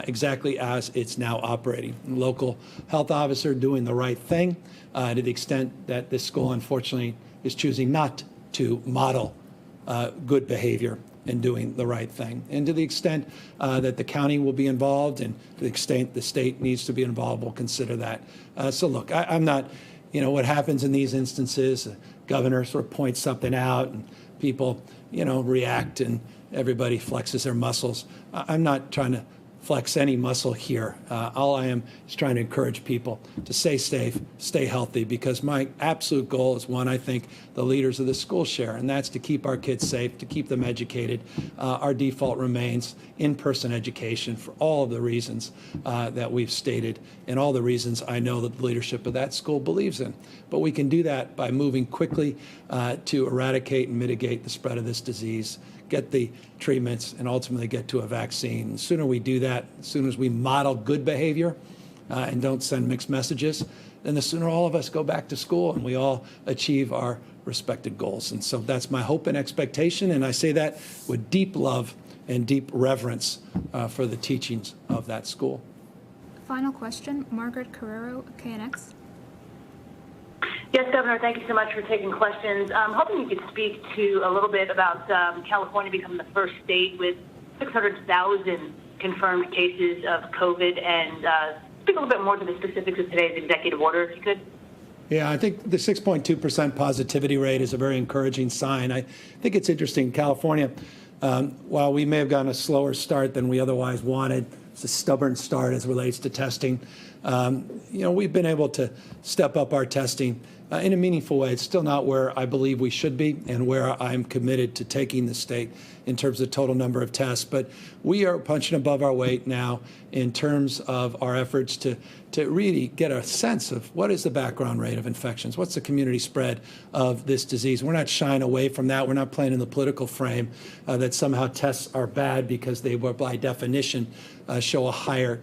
[SPEAKER 2] exactly as it's now operating. The local health officer doing the right thing to the extent that this school, unfortunately, is choosing not to model good behavior and doing the right thing. And to the extent that the county will be involved and to the extent the state needs to be involved, we'll consider that. So look, I'm not, what happens in these instances, the governor sort of points something out and people, react and everybody flexes their muscles. I'm not trying to flex any muscle here. All I am is trying to encourage people to stay safe, stay healthy, because my absolute goal is one I think the leaders of the school share, and that's to keep our kids safe, to keep them educated. Our default remains in-person education for all of the reasons that we've stated and all the reasons I know that the leadership of that school believes in. But we can do that by moving quickly to eradicate and mitigate the spread of this disease, get the treatments, and ultimately get to a vaccine. The sooner we do that, as soon as we model good behavior and don't send mixed messages, then the sooner all of us go back to school and we all achieve our respected goals. And so that's my hope and expectation, and I say that with deep love and deep reverence for the teachings of that school.
[SPEAKER 6] Final question, Margaret Carrero, KNX.
[SPEAKER 11] Yes, Governor, thank you so much for taking questions. I'm hoping you could speak to a little bit about California becoming the first state with 600,000 confirmed cases of COVID, and speak a little bit more to the specifics of today's executive order, if you could.
[SPEAKER 2] Yeah, I think the 6.2% positivity rate is a very encouraging sign. I think it's interesting. California, while we may have gotten a slower start than we otherwise wanted, it's a stubborn start as it relates to testing. We've been able to step up our testing in a meaningful way. It's still not where I believe we should be and where I'm committed to taking the state in terms of total number of tests. But we are punching above our weight now in terms of our efforts to really get a sense of what is the background rate of infections, what's the community spread of this disease. We're not shying away from that. We're not playing in the political frame that somehow tests are bad because they were by definition show a higher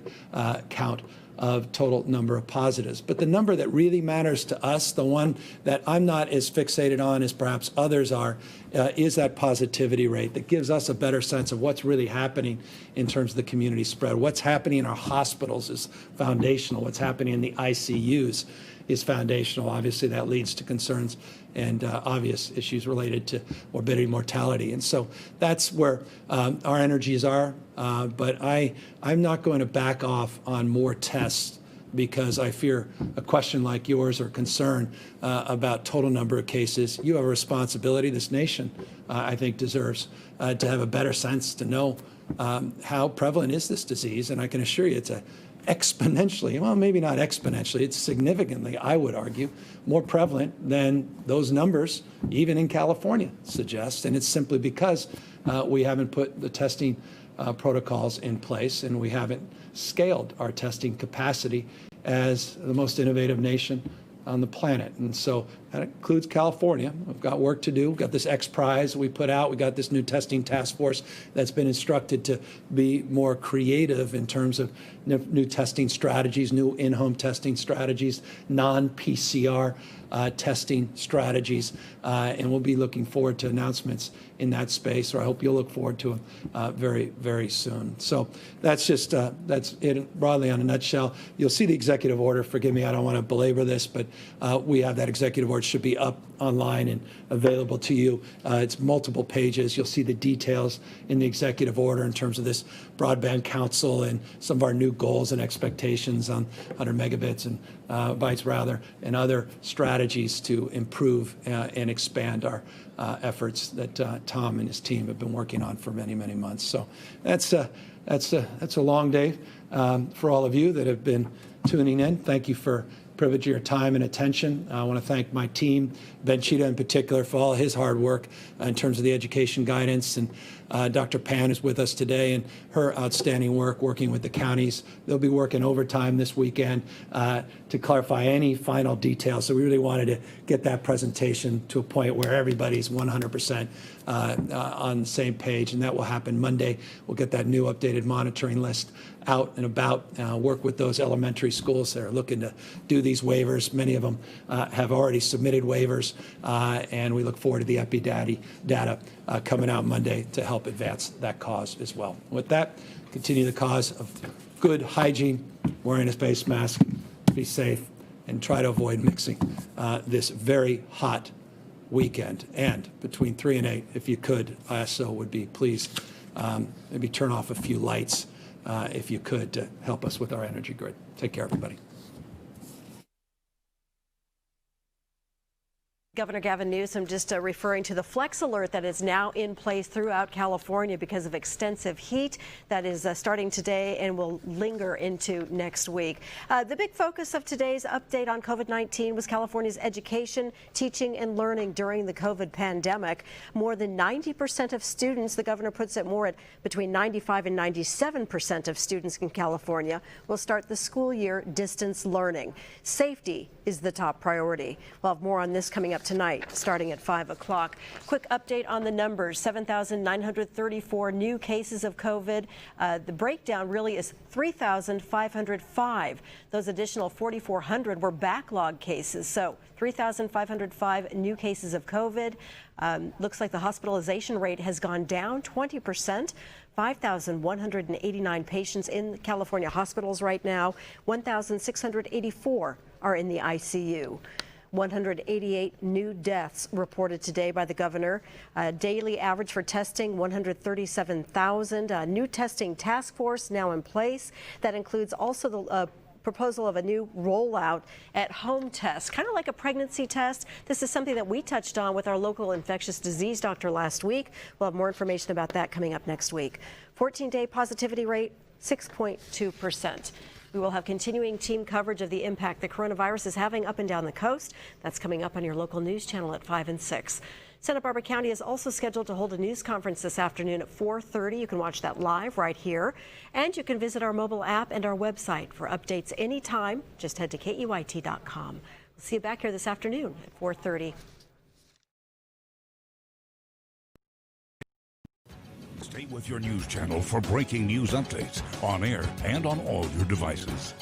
[SPEAKER 2] count of total number of positives. But the number that really matters to us, the one that I'm not as fixated on as perhaps others are, is that positivity rate that gives us a better sense of what's really happening in terms of the community spread. What's happening in our hospitals is foundational. What's happening in the ICUs is foundational. Obviously, that leads to concerns and obvious issues related to morbidity, mortality. And so that's where our energies are. But I'm not going to back off on more tests because I fear a question like yours or concern about total number of cases. You have a responsibility. This nation, I think, deserves to have a better sense to know how prevalent is this disease. And I can assure you it's exponentially, well, maybe not exponentially, it's significantly, I would argue, more prevalent than those numbers, even in California, suggest. And it's simply because we haven't put the testing protocols in place and we haven't scaled our testing capacity as the most innovative nation on the planet. And so that includes California. We've got work to do. We've got this X Prize we put out. We got this new testing task force that's been instructed to be more creative in terms of new testing strategies, new in-home testing strategies, non-PCR testing strategies. And we'll be looking forward to announcements in that space, or I hope you'll look forward to them very, very soon. So that's just, that's it broadly on a nutshell. You'll see the executive order. Forgive me, I don't want to belabor this, but we have that executive order. It should be up online and available to you. It's multiple pages. You'll see the details in the executive order in terms of this broadband council and some of our new goals and expectations on 100 megabits and bytes rather, and other strategies to improve and expand our efforts that Tom and his team have been working on for many, many months. So that's a long day for all of you that have been tuning in. Thank you for privilege of your time and attention. I want to thank my team, Ben Cheetah in particular, for all his hard work in terms of the education guidance. And Dr. Pan is with us today and her outstanding work working with the counties. They'll be working overtime this weekend to clarify any final details. So we really wanted to get that presentation to a point where everybody's 100% on the same page, and that will happen Monday. We'll get that new updated monitoring list out and about, work with those elementary schools that are looking to do these waivers. Many of them have already submitted waivers, and we look forward to the data coming out Monday to help advance that cause as well. With that, continue the cause of good hygiene, wearing a face mask, be safe, and try to avoid mixing this very hot weekend. And between 3 and 8, if you could, ISO would be pleased, maybe turn off a few lights if you could, to help us with our energy grid. Take care, everybody.
[SPEAKER 1] Governor Gavin Newsom just referring to the flex alert that is now in place throughout California because of extensive heat that is starting today and will linger into next week. The big focus of today's update on COVID-19 was California's education, teaching, and learning during the COVID pandemic. More than 90% of students, the governor puts it more at between 95 and 97% of students in California will start the school year distance learning. Safety is the top priority. We'll have more on this coming up tonight, starting at 5 o'clock. Quick update on the numbers: 7,934 new cases of COVID. The breakdown really is 3,505. Those additional 4,400 were backlog cases. So 3,505 new cases of COVID. Looks like the hospitalization rate has gone down 20%. 5,189 patients in California hospitals right now. 1,684 are in the ICU. 188 new deaths reported today by the governor. Daily average for testing, 137,000. New testing task force now in place. That includes also the proposal of a new rollout at home test, kind of like a pregnancy test. This is something that we touched on with our local infectious disease doctor last week. We'll have more information about that coming up next week. 14-day positivity rate, 6.2%. We will have continuing team coverage of the impact the coronavirus is having up and down the coast. That's coming up on your local news channel at 5 and 6. Santa Barbara County is also scheduled to hold a news conference this afternoon at 4:30. You can watch that live right here. And you can visit our mobile app and our website for updates anytime. Just head to KEYT.com. We'll see you back here this afternoon at 4:30.
[SPEAKER 12] Stay with your news channel for breaking news updates on air and on all your devices.